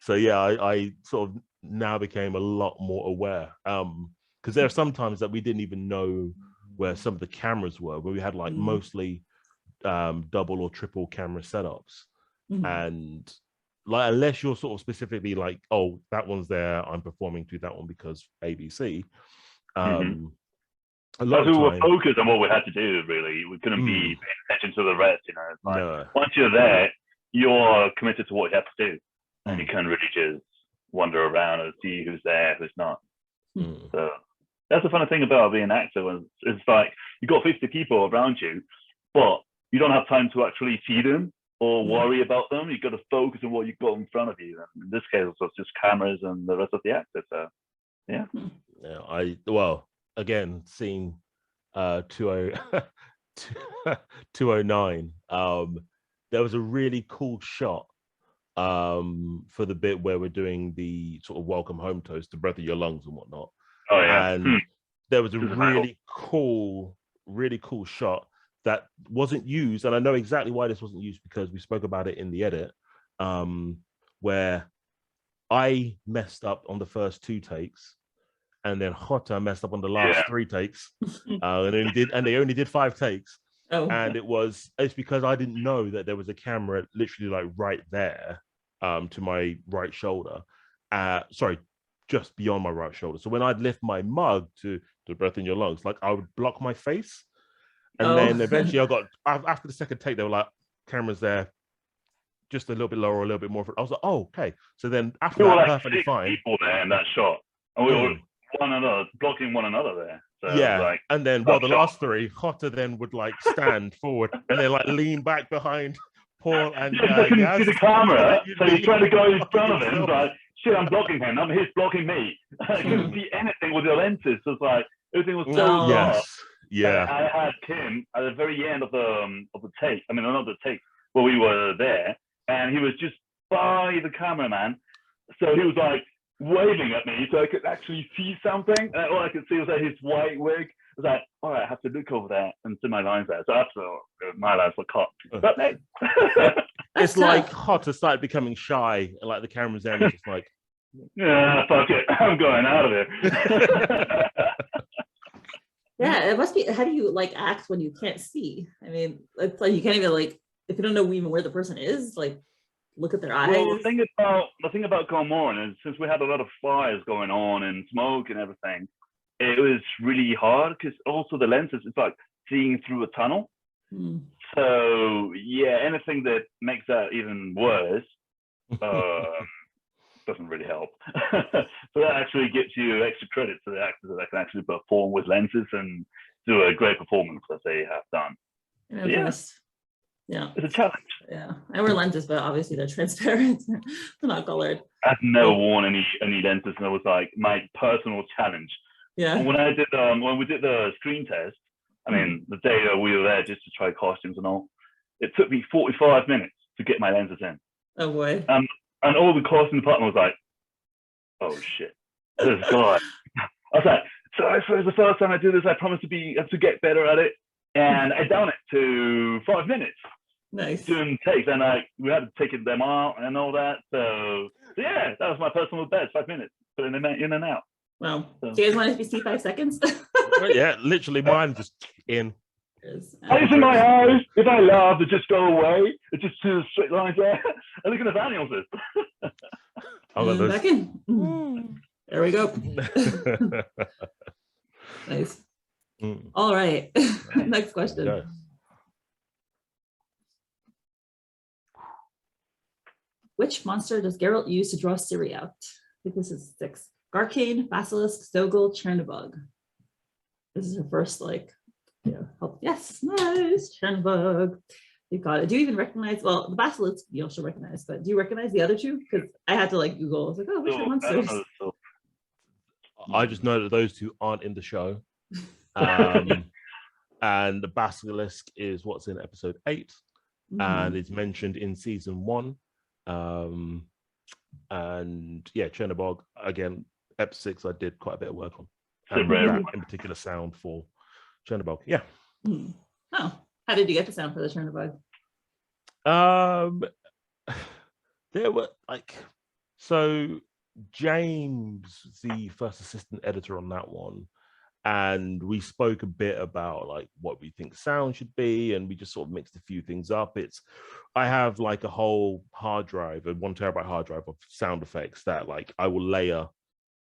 So yeah, I sort of now became a lot more aware. Because there are some times that we didn't even know where some of the cameras were, where we had like mostly double or triple camera setups. And like, unless you're sort of specifically like, oh, that one's there, I'm performing to that one because ABC. A lot of we time, were focused on what we had to do, really. We couldn't be paying attention to the rest, you know. It's like, no. once you're there, you're committed to what you have to do. And you can't really just wander around and see who's there, who's not. So that's the funny thing about being an actor. It's like, you've got 50 people around you, but you don't have time to actually see them or worry about them. You've got to focus on what you've got in front of you. And in this case, it's just cameras and the rest of the actors. So, yeah. Well, again, seeing 209, there was a really cool shot for the bit where we're doing the sort of welcome home toast to Breath of Your Lungs and whatnot. Oh yeah. And there was a really cool shot that wasn't used, and I know exactly why this wasn't used because we spoke about it in the edit, where I messed up on the first 2 takes, and then 𝗏𝗏 messed up on the last 3 takes, and they only did 5 takes. And it's because I didn't know that there was a camera literally like right there, to my right shoulder, sorry, just beyond my right shoulder. So when I'd lift my mug to the Breath in Your Lungs, like I would block my face. And then eventually I got, after the second take, they were like, cameras there, just a little bit lower, a little bit more. I was like, oh, okay. So then after that, like perfectly 6 fine. people there in that shot, and we were blocking one another there. So yeah, like, and then the last 3, 𝗏𝗏 then would like stand forward and then like lean back behind Paul and I couldn't see the camera, so he's trying to go in front of him. Like, shit, I'm blocking him. He's blocking me. I couldn't see anything with the lenses. So it's like everything was so dark. Yeah, I had Kim at the very end of the take. I mean, not the take where we were there, and he was just by the cameraman. So he was like waving at me, so I could actually see something. And all I could see was like his white wig. I was like, all right, I have to look over there and see my lines there. So that's my lines were cut. But hey. It's like 𝗏𝗏 started becoming shy, and like the camera's there, and it's just like, yeah, fuck it, I'm going out of here. Yeah, it must be. How do you like act when you can't see? I mean, it's like you can't even like, if you don't know even where the person is, like look at their eyes. Well, the thing about Gwain is, since we had a lot of fires going on and smoke and everything, it was really hard because also the lenses, it's like seeing through a tunnel. So yeah, anything that makes that even worse doesn't really help. So that actually gives you extra credit to the actors that can actually perform with lenses and do a great performance as they have done. Yeah, it's a challenge. Yeah, I wear lenses, but obviously they're transparent. They're not colored. I've never worn any lenses, and it was like my personal challenge. Yeah. And when we did the screen test, I mean, the day that we were there just to try costumes and all, it took me 45 minutes to get my lenses in. Oh boy. And all the costume department was like, oh shit, this guy. I was like, so it's the first time I do this. I promise to get better at it. And I done it to 5 minutes. Nice. Doing takes, and we had to take them out and all that. So yeah, that was my personal best. 5 minutes, putting them in and out. Wow. So. Do you guys want to see 5 seconds? Yeah, literally mine just in. It's in my eyes. If I laugh, it just go away. It's just 2 straight lines there. I look at Nathaniel's. Back in. There we go. Nice. All right. Next question. Okay. Which monster does Geralt use to draw Ciri out? I think this is 6. Garcane, Basilisk, Stogel, Chernabog. This is her first, like, help. Yes, nice. Chernabog. You got it. Do you even recognize, well, the Basilisk you also recognize, but do you recognize the other 2? Because I had to like Google. I was like, oh, which are monsters? I just know that those 2 aren't in the show. And the Basilisk is what's in episode 8, and it's mentioned in season 1. And yeah, Chernabog, again, ep 6 I did quite a bit of work on, and that in particular sound for Chernabog. Yeah. Oh, How did you get the sound for the 𝗙𝗵𝗲? There were like, so James, the first assistant editor on that one, and we spoke a bit about like what we think sound should be, and we just sort of mixed a few things up. I have like a whole hard drive, a 1 terabyte hard drive of sound effects that like I will layer,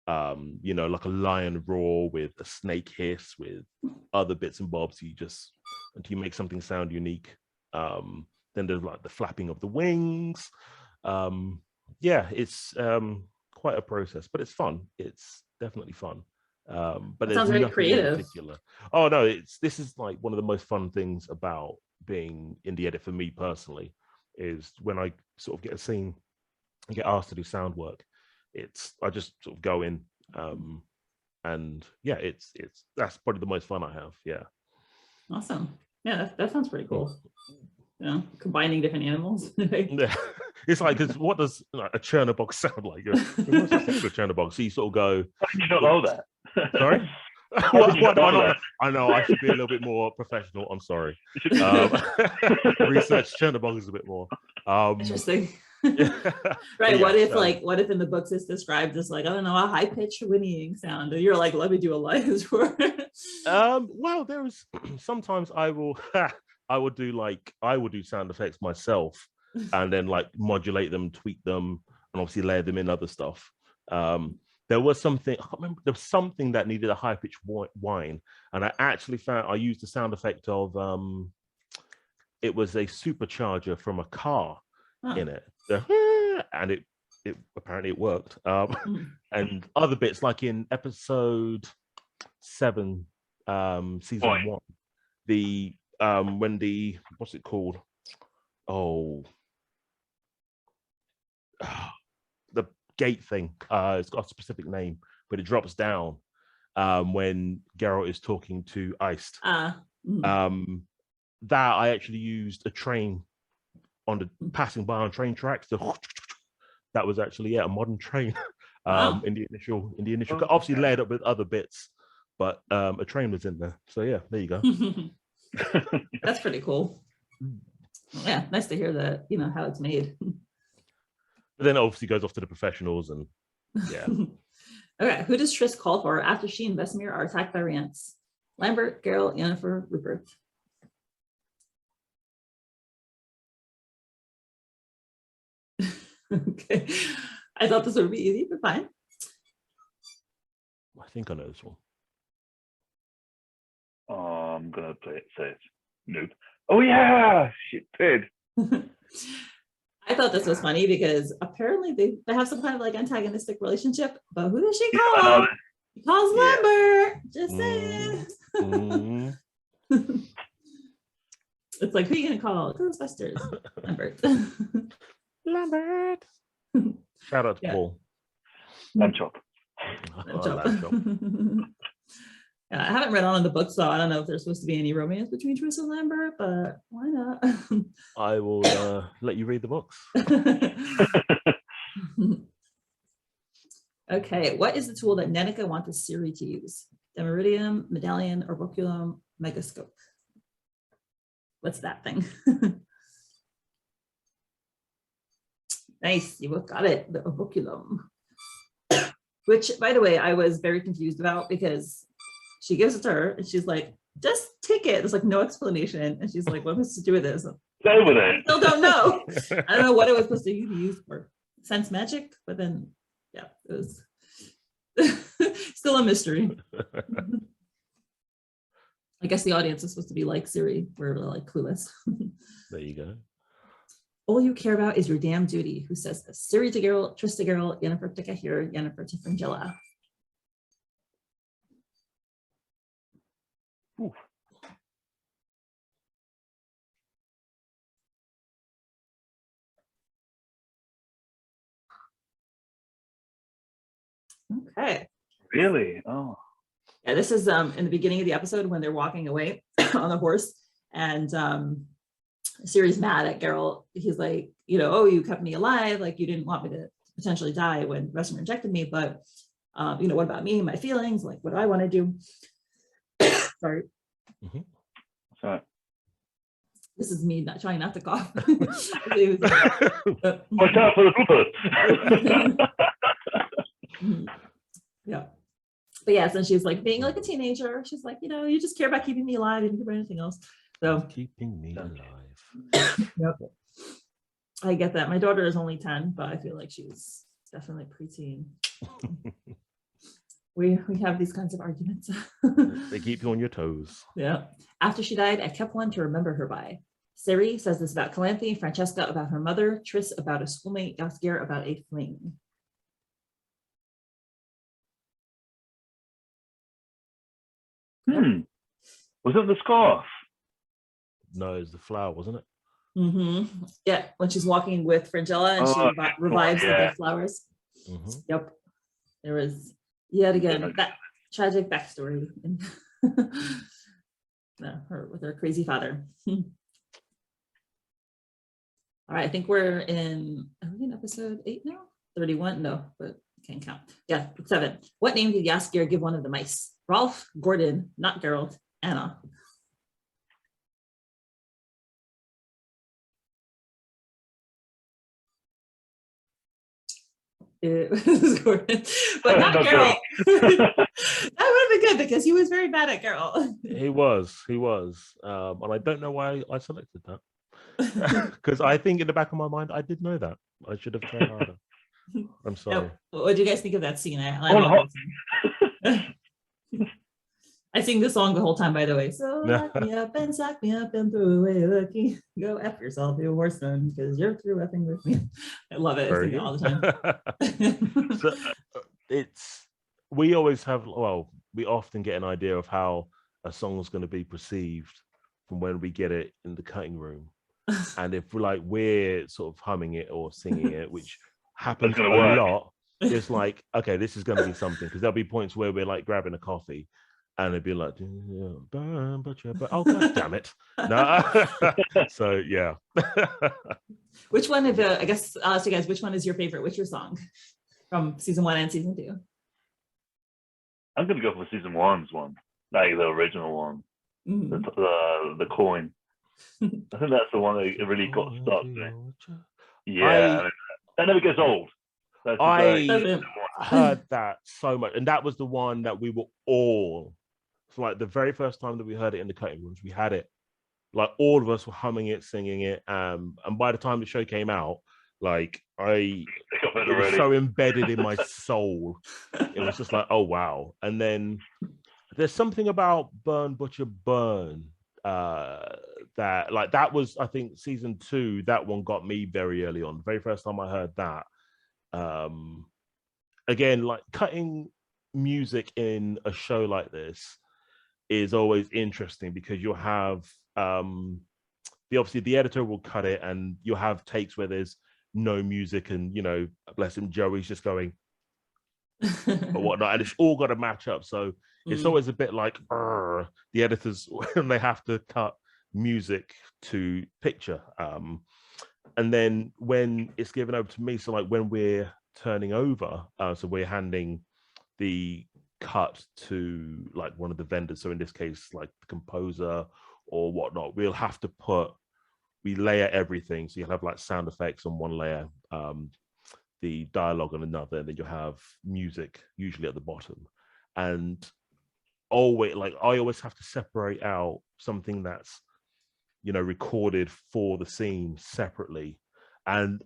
you know, like a lion roar with a snake hiss with other bits and bobs. Until you make something sound unique. Then there's like the flapping of the wings. Yeah, it's quite a process, but it's fun. It's definitely fun. But it sounds very creative. Particular. Oh no, this is like one of the most fun things about being indie edit for me personally, is when I sort of get a scene and get asked to do sound work. I just sort of go in, and yeah, that's probably the most fun I have. Yeah. Awesome. Yeah, that sounds pretty cool. Yeah, combining different animals. Yeah. It's like, because what does like, a 𝗙𝗵𝗲 sound like? What's the thing with 𝗙𝗵𝗲? So you sort of go. You don't know that. Sorry. I know I should be a little bit more professional. I'm sorry. Research 𝗙𝗵𝗲 a bit more. Interesting. Yeah. Right. Yeah, what if in the books it's described as like, I don't know, a high-pitched whinnying sound, and you're like, let me do a live for it. Well, there is sometimes I will do sound effects myself and then like modulate them, tweak them, and obviously layer them in other stuff. There was something, I can't remember, there was something that needed a high-pitched whine, and I actually found I used the sound effect of it was a supercharger from a car in it. And it apparently it worked. And other bits like in episode 7, season 1, the when the, what's it called? Oh, the gate thing. It's got a specific name, but it drops down when Geralt is talking to 𝗙𝗏. That I actually used a train on the passing by on train tracks. That was actually a modern train. In the initial obviously layered up with other bits, but a train was in there. So yeah, there you go. That's pretty cool. Yeah, nice to hear that, you know, how it's made. But then it obviously goes off to the professionals, and yeah. Okay, who does Triss call for after she and Vesemir are attacked by Rance? Lambert, Geralt, Yennefer, Rupert. Okay, I thought this would be easy, but fine. I think I know this one. I'm gonna say it. Nope. Oh yeah, she did. I thought this was funny because apparently they have some kind of like antagonistic relationship, but who does she call? She calls Lambert. Just saying. It's like, who are you gonna call? Ghostbusters. Lambert. Lambert. Shout out to Paul. Lamb chop. Yeah, I haven't read on in the book, so I don't know if there's supposed to be any romance between Triss and Lambert, but why not? I will let you read the books. Okay, what is the tool that Nenneke wanted Ciri to use? Demiridium, Medallion, Orboculum, Megascope. What's that thing? Nice, you both got it, the Orboculum. Which, by the way, I was very confused about because she gives it to her and she's like, just take it. There's like no explanation. And she's like, what am I supposed to do with this? Go with it. I still don't know. I don't know what it was supposed to be used for. Sense magic, but then, yeah, it was still a mystery. I guess the audience is supposed to be like Ciri, we're like clueless. There you go. All you care about is your damn duty. Who says this? Ciri to Geralt, Triss to Geralt, Yennefer to 𝗪𝗓, Yennefer to Fringilla. Okay. Really? Oh. Yeah, this is in the beginning of the episode when they're walking away on the horse, and Ciri's mad at Geralt. He's like, you know, oh, you kept me alive, like you didn't want me to potentially die when Vesemir rejected me, but you know, what about me, my feelings, like what do I want to do? Sorry. Sorry. This is me not trying not to cough. Watch out for the bloopers. Yeah. But yeah, so she's like being like a teenager. She's like, you just care about keeping me alive. You don't care about anything else. So keeping me alive. Yep. I get that. My daughter is only 10, but I feel like she's definitely preteen. We have these kinds of arguments. They keep you on your toes. Yeah. After she died, I kept one to remember her by. 𝗬𝗏 says this about Calanthe, Francesca about her mother, 𝗙𝗶 about a schoolmate, 𝗙𝗏𝙗𝗄 about a fling. Was it the scarf? No, it's the flower, wasn't it? Yeah, when she's walking with Fringilla and she revives the dead flowers. Yep. There was yet again that tragic backstory in her with her crazy father. All right, I think are we in episode 8 now? 31? No, but can't count. Yeah, 7. What name did 𝗙skyr give one of the mice? Rolf, Gordon, not Geralt, Anna. It was Gordon, but not Geralt. That would have been good because he was very bad at Geralt. He was. And I don't know why I selected that. Because I think in the back of my mind, I did know that. I should have tried harder. I'm sorry. What do you guys think of that scene? I sing this song the whole time, by the way. So lock me up and sock me up and throw away looking. Go F yourself, you horseman, because you're through effing with me. I love it. I sing it all the time. So we always have, we often get an idea of how a song is going to be perceived from when we get it in the cutting room. And if we're sort of humming it or singing it, which happens a lot, it's like, okay, this is going to be something, because there'll be points where we're like grabbing a coffee and it'd be like, oh god damn it. No. So yeah. Which one of I guess I'll ask you guys, which one is your favorite Witcher song from season 1 and season 2? I'm gonna go for season 1's one, like the original one. The coin. I think that's the one that really got stuck there. Yeah, that never gets old. I heard that so much, and that was the one that we were all, like the very first time that we heard it in the cutting rooms, we had it, like all of us were humming it, singing it, and by the time the show came out, like it was so embedded in my soul. It was just like, oh wow. And then there's something about Burn Butcher Burn that was, I think, season 2. That one got me very early on. The very first time I heard that. Again, like cutting music in a show like this is always interesting, because you'll have obviously the editor will cut it, and you'll have takes where there's no music, and bless him, Joey's just going or whatnot, and it's all got to match up. So it's always a bit like the editors when they have to cut music to picture. And then when it's given over to me, so like when we're turning over, so we're handing the cut to like one of the vendors, so in this case like the composer or whatnot, we'll have to we layer everything. So you'll have like sound effects on one layer, the dialogue on another, and then you'll have music usually at the bottom. And I always have to separate out something that's recorded for the scene separately. And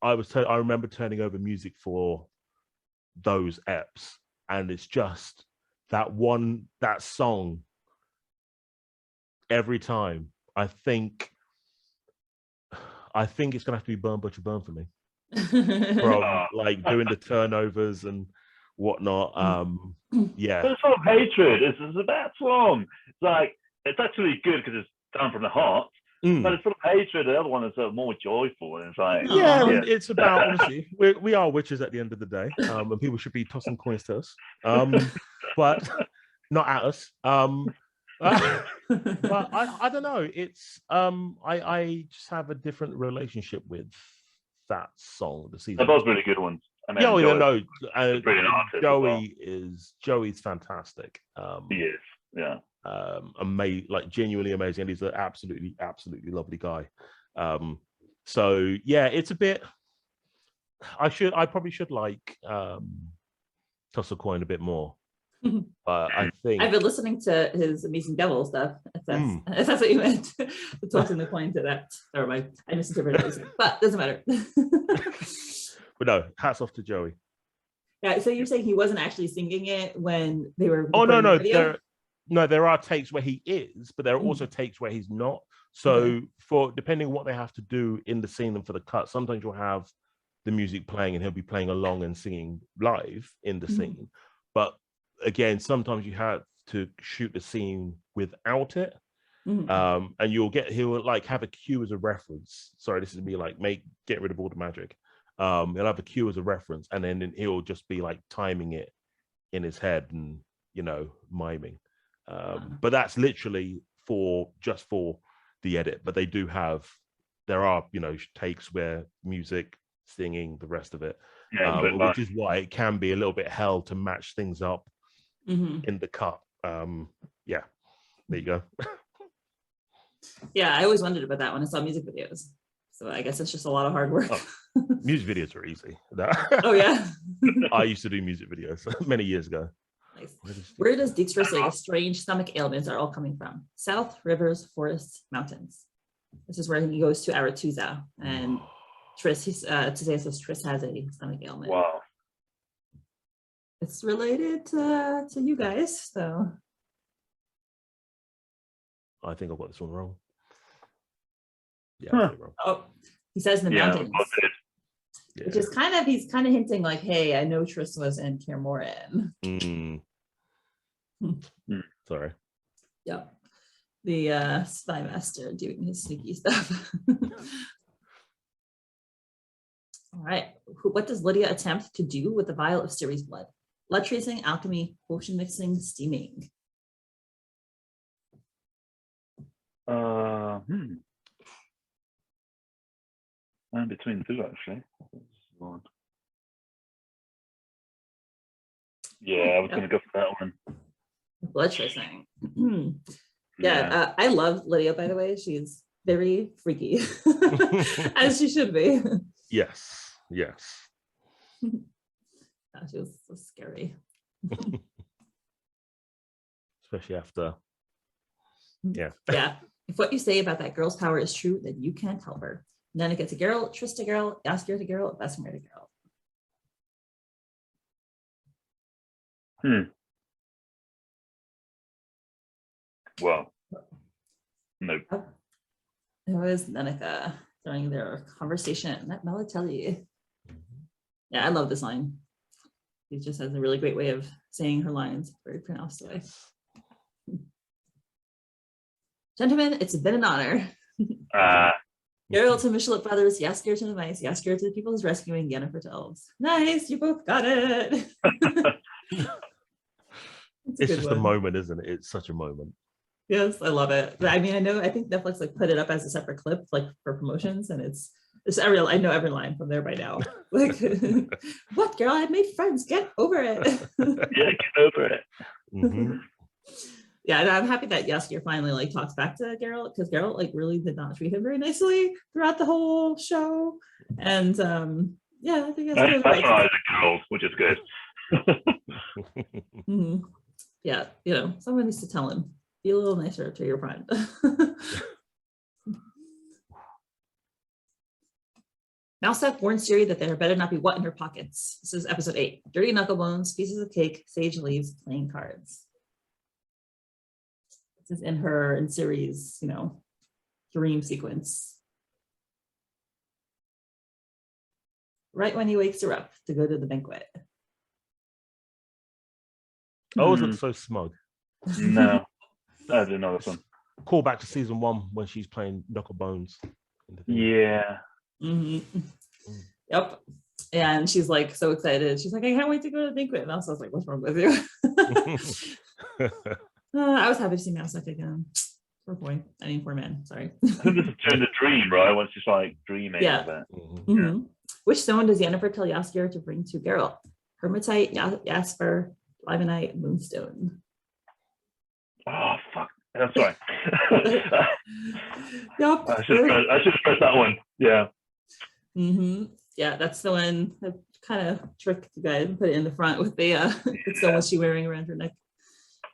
I remember turning over music for those eps, and it's just that song every time. I think it's gonna have to be Burn Butcher Burn for me. From like doing the turnovers and whatnot. Yeah. But it's sort of hatred. It's a bad song. It's actually good because it's done from the heart. But it's sort of hatred. The other one is more joyful, and it's like it's about, honestly, we are witches at the end of the day, and people should be tossing coins to us, but not at us. But I don't know. It's I just have a different relationship with that song. The season. They're both really good ones. I mean, Joey's fantastic. He is. Yeah. like genuinely amazing, and he's an absolutely lovely guy. So yeah, it's a bit, I probably should like 𝗙cie 𝗃𝗏 a bit more, but I think I've been listening to his Amazing Devil stuff, if that's what you meant. Talking the coin to that. Never mind, I misinterpreted what you said, but doesn't matter. But no, hats off to Joey. Yeah, so you're saying he wasn't actually singing it when they were Oh no, the video? there are takes where he is, but there are also takes where he's not. So for depending on what they have to do in the scene and for the cut, sometimes you'll have the music playing and he'll be playing along and singing live in the scene. But again, sometimes you have to shoot the scene without it. And he'll like have a cue as a reference. Sorry, this is me like get rid of all the magic. He'll have a cue as a reference, and then he'll just be like timing it in his head and, you know, miming. But that's literally just for the edit. But there are, you know, takes where music, singing, the rest of it, which is why it can be a little bit hell to match things up in the cut. Yeah, there you go. Yeah, I always wondered about that when I saw music videos. So I guess it's just a lot of hard work. Music videos are easy. Oh yeah. I used to do music videos many years ago. Nice. Where does 𝗙ص say the strange stomach ailments are all coming from? South, rivers, forests, mountains. This is where he goes to Arathusa, and 𝗙cie says 𝗙ص has a stomach ailment. Wow. It's related to you guys, so. I think I've got this one wrong. Yeah, wrong. Oh, he says in the mountains. Which is he's kind of hinting like, hey, I know 𝗙ص was in 𝗕𝗏𝗏. Sorry. Yep. The spy master doing his sneaky stuff. All right. What does Lydia attempt to do with the vial of Ciri's blood? Blood tracing, alchemy, potion mixing, steaming. I'm between two, actually. Yeah, I was going to go for that one. Blood tracing. I love Lydia, by the way. She's very freaky, as she should be. Yes. She was so scary. Especially after. Yeah. If what you say about that girl's power is true, then you can't help her. Nanika to 𝗕𝗏𝗏, 𝗙ص to 𝗕𝗏𝗏, 𝗎𝑆cir to 𝗕𝗏𝗏, 𝗏𝑒𝑠𝑚𝑒r to 𝗕𝗏𝗏. Well, no. It was Nanika during their conversation. That 𝗏𝗏𝗏. Yeah, I love this line. She just has a really great way of saying her lines, very pronounced way. Gentlemen, it's been an honor. 𝗕𝗏 to 𝗕𝗏𝗏 brothers, 𝗎𝗏𝗏𝗏 to 𝗏𝗏𝗏𝗏, 𝗎𝗏𝗏𝗏 to the people who's rescuing 𝗵𝗔 for elves. Nice, you both got it. It's just a moment, isn't it? It's such a moment. Yes, I love it. I mean, I think Netflix like put it up as a separate clip, like for promotions, and it's I know every line from there by now. Like, what girl? I made friends. Get over it. Yeah, get over it. Yeah, and I'm happy that 𝗎𝗏𝗏 finally like talks back to 𝗕𝗏𝗏, because 𝗕𝗏𝗏 like really did not treat him very nicely throughout the whole show. And yeah, I think that's right, the girls, which is good. Yeah, you know, someone needs to tell him, be a little nicer to your friend. Mousesack warns Ciri that there better not be what in her pockets. This is episode 8. Dirty knuckle bones, pieces of cake, sage leaves, playing cards. This is in Ciri's, you know, dream sequence. Right when he wakes her up to go to the banquet. I always look so smug. No, I didn't know this one. Call back to season 1 when she's playing knuckle bones. Yeah. Yep. And she's like so excited. She's like, I can't wait to go to the banquet. And also I was like, what's wrong with you? I was happy to see Mousesack again. Poor boy. I mean, poor man. Sorry. I think this is turned a dream, right? Once she's like dreaming of it. Yeah. Which stone does Yennefer tell 𝗎𝗏𝗏 to bring to 𝗕𝗏? Hematite, jasper, limonite, moonstone. Oh fuck! That's right. Yep. I should have pressed that one. Yeah. Yeah, that's the one that kind of tricked you guys and put it in the front with the it's the one she wearing around her neck.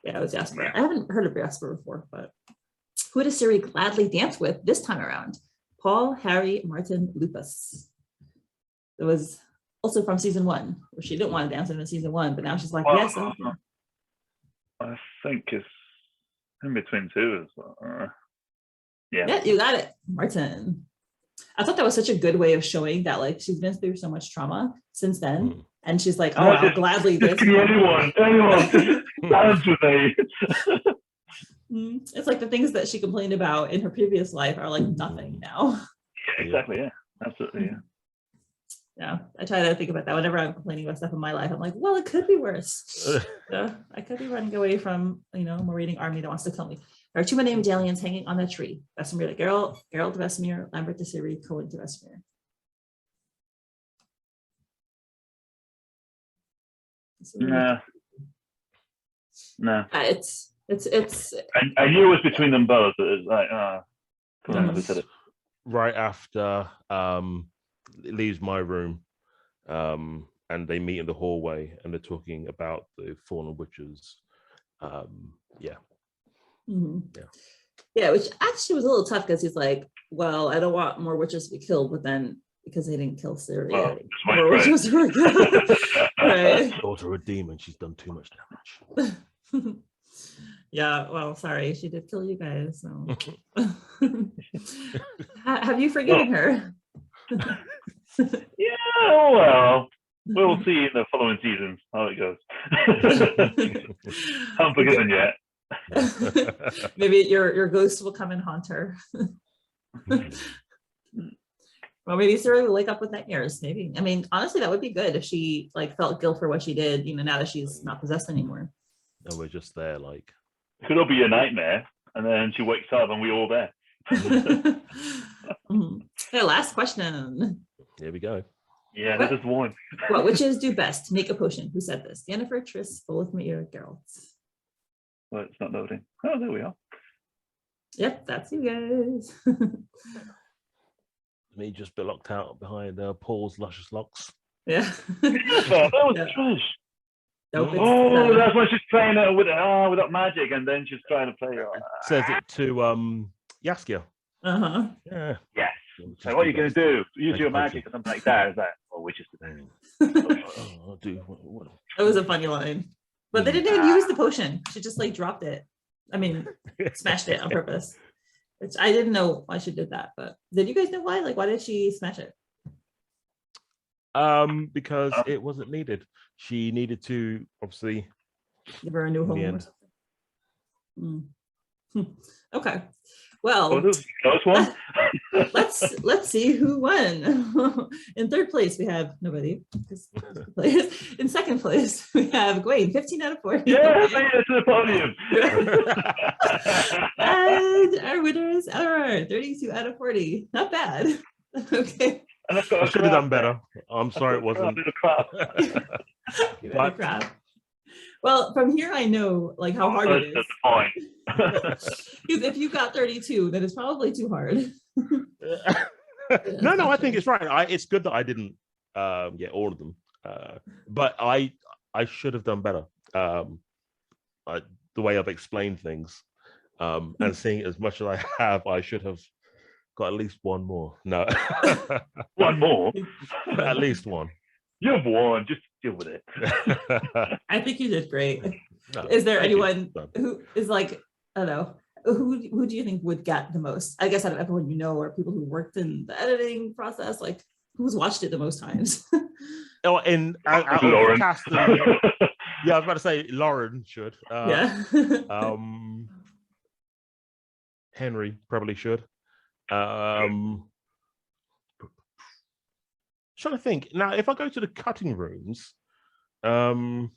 Yeah, it was Jasper. I haven't heard of Jasper before, but who does 𝗔𝗔 gladly dance with this time around? Paul, Harry, Martin, Lupus. It was also from season 1, where she didn't want to dance in season 1, but now she's like, yes. I think it's in between two as well. Yeah, you got it, Martin. I thought that was such a good way of showing that like she's been through so much trauma since then, and she's like, oh, I'll gladly dance. Anyone dance with me. It's like the things that she complained about in her previous life are like nothing now. Yeah, exactly. Yeah, absolutely. Yeah, I try to think about that whenever I'm complaining about stuff in my life. I'm like, well, it could be worse. I could be running away from, a raiding army that wants to kill me. There are 2 named medallions hanging on a tree. 𝗕𝗏 to Geralt, Geralt to 𝗕𝗏, Lambert to 𝗎, 𝗀𝗀 to 𝗕𝗏. No. It's. I knew it was between them both. It was like, right after leaves my room, and they meet in the hallway, and they're talking about the fallen witches. Yeah, which actually was a little tough because he's like, well, I don't want more witches to be killed, but then because they didn't kill 𝗔𝗔, more witches were killed. Right. Daughter of a demon, she's done too much damage. Yeah, well, sorry, she did kill you guys. So. Have you forgiven her? Yeah, well, we'll see in the following seasons how it goes. I'm forgiven yet. Maybe your ghost will come and haunt her. Well, maybe 𝗔𝗔 will wake up with nightmares. Maybe. I mean, honestly, that would be good if she felt guilt for what she did. Now that she's not possessed anymore. And we're just there, like. Could all be a nightmare, and then she wakes up, and we're all there. Okay, last question. Here we go. Yeah, this is one. What witches do best? Make a potion. Who said this? Yennefer, 𝗔𝗏, 𝗪𝗏, Geralt. Well, it's not loading. Oh, there we are. Yep, that's you guys. Me just a bit locked out behind Paul's luscious locks. Yeah. That was trash. Nope, that's why she's playing it without magic, and then she's trying to play it. Says it to 𝗪𝗲𝗄. Yeah. Yes. So what are you going to do? Use your magic or something like that? Is that? Oh, witches today. I'll do what? That was a funny line. But they didn't even use the potion. She just dropped it. I mean, smashed it on purpose. Which I didn't know why she did that, but did you guys know why? Why did she smash it? Because it wasn't needed. She needed to obviously give her a new home or something. Okay. Well, close one. let's see who won. In 3rd place, we have nobody. In 2nd place, we have Gwain, 15 out of 40. Yeah, made it to the podium. And our winner is Everard, 32 out of 40. Not bad. Okay. I should have done better. I'm sorry it wasn't. Crap. Well, from here I know how hard it is. Because if you got 32, then it's probably too hard. No, I think it's right. It's good that I didn't get all of them, but I should have done better. The way I've explained things, and seeing as much as I have, I should have got at least one more. No, one more, at least one. You've won. Just deal with it. I think you did great. No, is there anyone who is I don't know, who do you think would get the most? I guess out of everyone or people who worked in the editing process, who's watched it the most times? Lauren. Yeah, I was about to say Lauren should. Yeah. Henry probably should. Trying to think now. If I go to the cutting rooms, I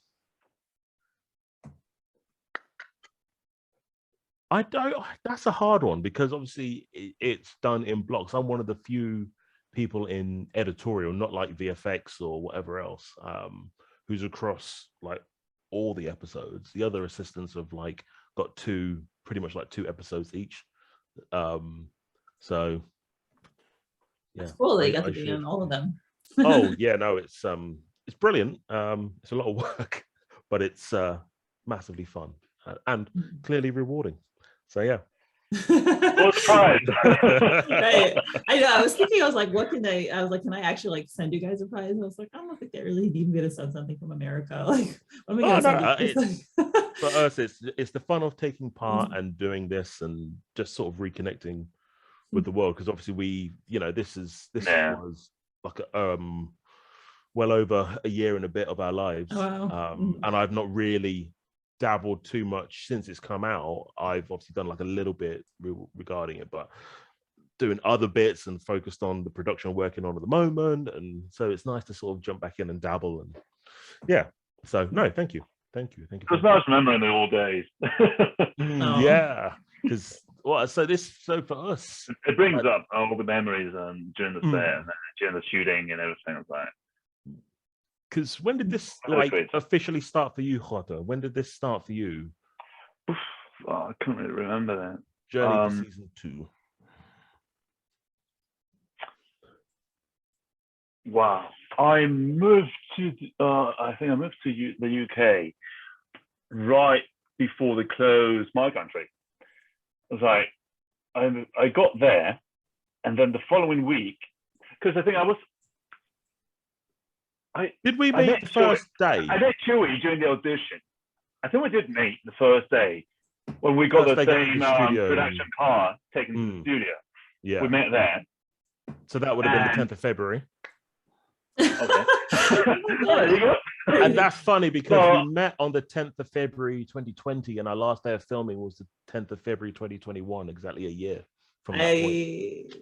don't. That's a hard one because obviously it's done in blocks. I'm one of the few people in editorial, not like VFX or whatever else, who's across all the episodes. The other assistants have got pretty much like 2 episodes each. So yeah, it's cool. They got to be in all of them. Oh yeah, no, it's brilliant. It's a lot of work, but it's massively fun and clearly rewarding. So yeah. Well, surprise. Right. I know. I was thinking. I was like, what can I was like, can I actually like send you guys a prize? I was like, I don't think they really need me to send something from America. Like, what am I gonna send you? For us, it's the fun of taking part and doing this and just sort of reconnecting with the world, because obviously we, this was like well over a year and a bit of our lives. Wow. And I've not really dabbled too much since it's come out. I've obviously done like a little bit regarding it, but doing other bits and focused on the production I'm working on at the moment. And so it's nice to sort of jump back in and dabble. And yeah, so no, thank you. It's nice remembering the old days. Yeah, because so for us, it brings up all the memories during the set and during the shooting and everything like that. Because when did this officially start for you, Jota? When did this start for you? I can't really remember that. Journey to season 2. Wow. I moved to the UK right before they closed my country. I was like, I got there, and then the following week, because I think did we meet the first day? I met Chewy during the audition. I think we did meet the first day when we got the same production car taken to the studio. Yeah, we met there. So that would have been the 10th of February. Okay. There you go. And that's funny because we met on the 10th of February 2020, and our last day of filming was the 10th of February 2021, exactly a year from that point.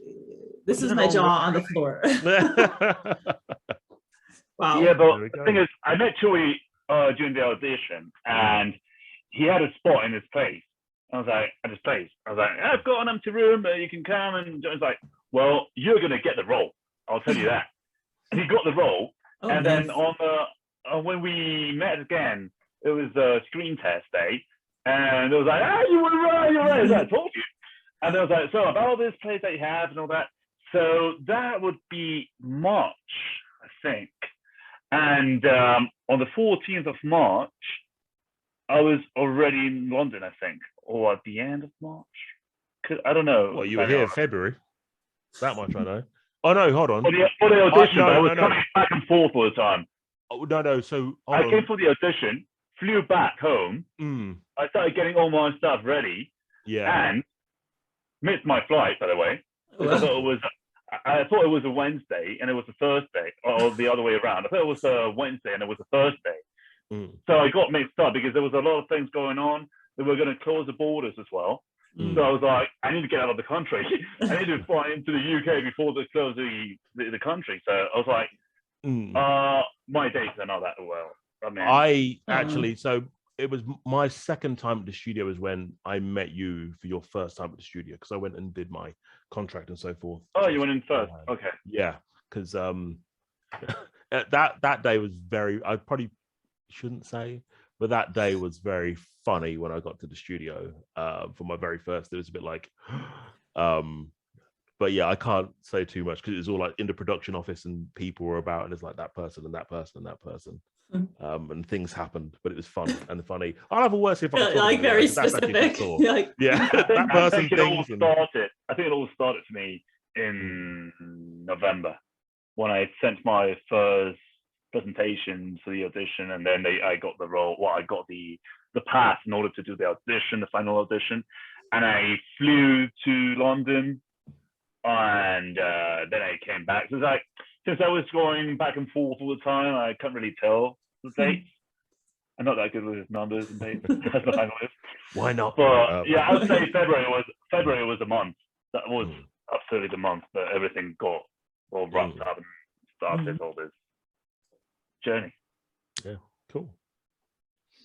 This is my jaw on the floor. Wow. Yeah, but the thing is, I met Chewy during the audition, and he had a spot in his place. I was like, at his place. I was like, I've got an empty room, you can come. And I was like, well, you're going to get the role. I'll tell you that. And he got the role. And then when we met again, it was a screen test day. And it was like, you were right. As I told you. And I was like, so about all this place that you have and all that. So that would be March, I think. And on the 14th of March, I was already in London, I think, or at the end of March. I don't know. Well, you were here in February. That much I know. Oh, no, hold on. For the audition, I was coming back and forth all the time. Oh, no. So I came for the audition, flew back home. I started getting all my stuff ready. Yeah. And missed my flight, by the way. I thought it was a Wednesday and it was a Thursday, or the other way around. I thought it was a Wednesday and it was a Thursday. So I got mixed up because there was a lot of things going on. They were going to close the borders as well. So I was like, I need to get out of the country. I need to fly into the UK before they close the country. So I was like, my dates are not that well. I actually, so it was my second time at the studio is when I met you for your first time at the studio, because I went and did my contract and so forth. Oh, you went in first. Okay. Yeah, because that day was I probably shouldn't say, but that day was very funny when I got to the studio for my very first. It was a bit like, but yeah, I can't say too much because it was all like in the production office and people were about, and it's like that person and that person and that person. And things happened, but it was fun and funny. I'll have a worse if I like very specific. Yeah, that person. I think it all started for me in November when I sent my first presentation to the audition, and then I got the role. Well, I got the pass in order to do the audition, the final audition, and I flew to London, and then I came back. So it's like, since I was going back and forth all the time, I can't really tell the dates. I'm not that good with numbers and dates. That's the final list. Why not? But yeah, I would say February was a month. That was absolutely the month that everything got all wrapped up and started all this journey. Yeah, cool.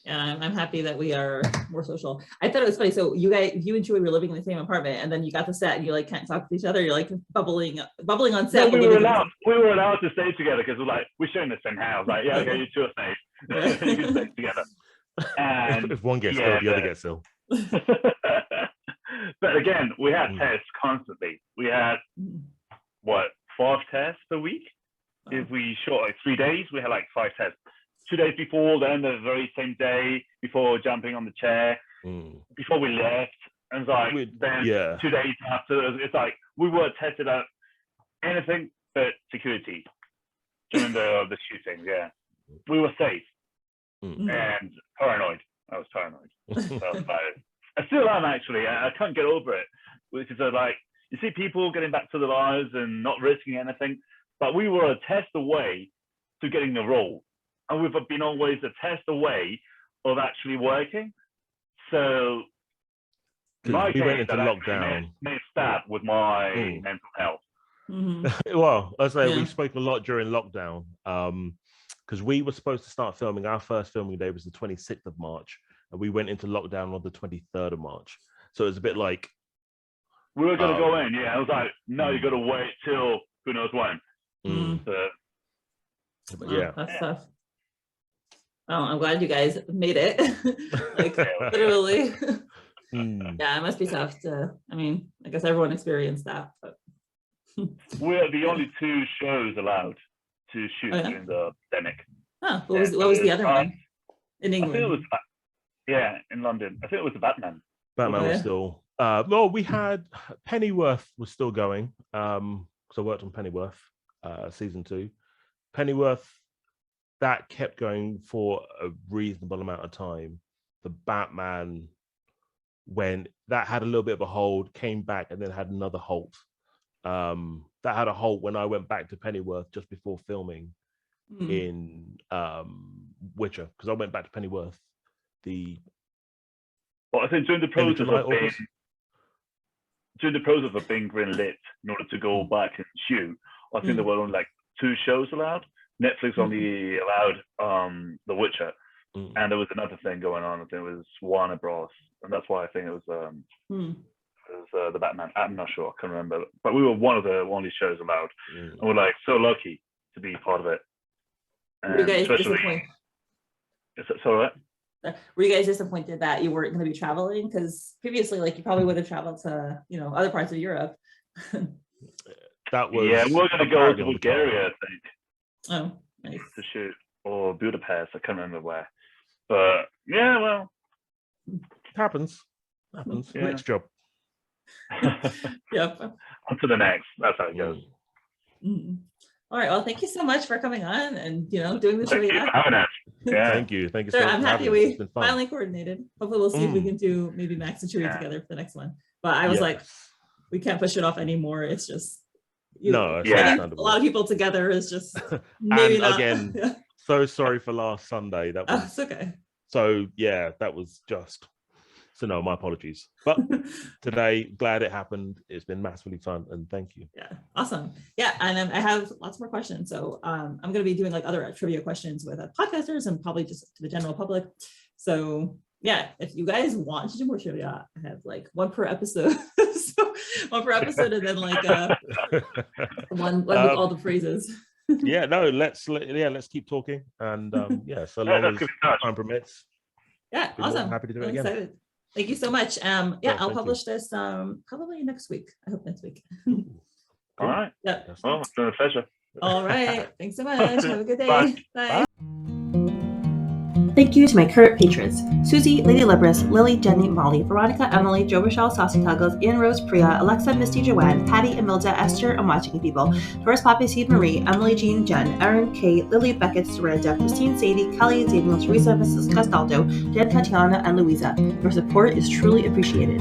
Yeah, I'm happy that we are more social. I thought it was funny. So you and Chewy were living in the same apartment, and then you got the set, and you like can't talk to each other. You're like bubbling on set. No, we were allowed to stay together because we're sharing the same house. Like, yeah, okay, you two are safe. You can stay together. And if one gets ill, the other gets ill. But again, we had tests constantly. We had, 5 tests a week? If we shot like 3 days, we had like 5 tests. 2 days before, then the very same day, before jumping on the chair, before we left. And it's like, then 2 days after, it's like, we were tested out anything but security during the shooting, We were safe and paranoid. I was paranoid. I still am, actually. I can't get over it. Which is like, you see people getting back to their lives and not risking anything, but we were a test away to getting a role. And we've been always a test away of actually working. So we went into lockdown. May stab with my mental health. Well, I say we spoke a lot during lockdown because we were supposed to start filming. Our first filming day was the 26th of March, and we went into lockdown on the 23rd of March. So it was a bit like we were going to go in. I was like, no, you got to wait till who knows when. That's tough. Oh, I'm glad you guys made it. Like literally. Yeah, it must be tough to. I mean, I guess everyone experienced that. But we're the only 2 shows allowed to shoot during the pandemic. Oh, what was the other one in England? I think it was, in London. I think it was the Batman. Batman was still. Well, we had Pennyworth was still going because I worked on Pennyworth season 2. Pennyworth, that kept going for a reasonable amount of time. The Batman, when that had a little bit of a hold, came back and then had another halt. That had a halt when I went back to Pennyworth just before filming in Witcher, because I went back to Pennyworth. I think during the process of being green-lit in order to go back and shoot, I think there were only like 2 shows allowed. Netflix only allowed The Witcher, and there was another thing going on. I think it was Warner Bros, and that's why I think it was the Batman. I'm not sure, I can't remember, but we were one of the only shows allowed, and we're like so lucky to be part of it. And were you guys disappointed? Were you guys disappointed that you weren't going to be traveling? Because previously, like, you probably would have traveled to other parts of Europe. That was we're going to go to Bulgaria, I think. Oh, nice. To shoot, or Budapest, I can't remember where. But well, happens. Next job. Yep. On to the next. That's how it goes. All right. Well, thank you so much for coming on and doing the show. Thank you so much. I'm happy we finally coordinated. Hopefully, we'll see if we can do maybe Max and Chewy together for the next one. But I was like, we can't push it off anymore. It's just a lot of people together is just maybe and not. Again, so sorry for last Sunday. That was it's okay. So that was just. So no, my apologies. But today, glad it happened. It's been massively fun, and thank you. Yeah, awesome. Yeah, and I have lots more questions. So I'm going to be doing like other trivia questions with podcasters and probably just to the general public. So if you guys want to do more trivia, I have like one per episode. So one per episode, and then like one with all the phrases. Let's keep talking, and so long as time permits. Yeah, awesome. Happy to do it again. Excited. Thank you so much. I'll publish this probably next week. I hope next week. All right. Yeah. Well, it's been a pleasure. All right. Thanks so much. Have a good day. Bye. Thank you to my current patrons: Susie, Lady Libris, Lily, Jenny, Molly, Veronica, Emily, Joe Rochelle, Saucy Tuggles, Ian Rose, Priya, Alexa, Misty, Joanne, Patty, Emilda, Esther, and Watching People, Doris, Poppy, Seed, Marie, Emily, Jean, Jen, Erin, Kate, Lily, Beckett, Sorenda, Christine, Sadie, Kelly, Daniel, Teresa, Mrs. Castaldo, Jen, Tatiana, and Louisa. Your support is truly appreciated.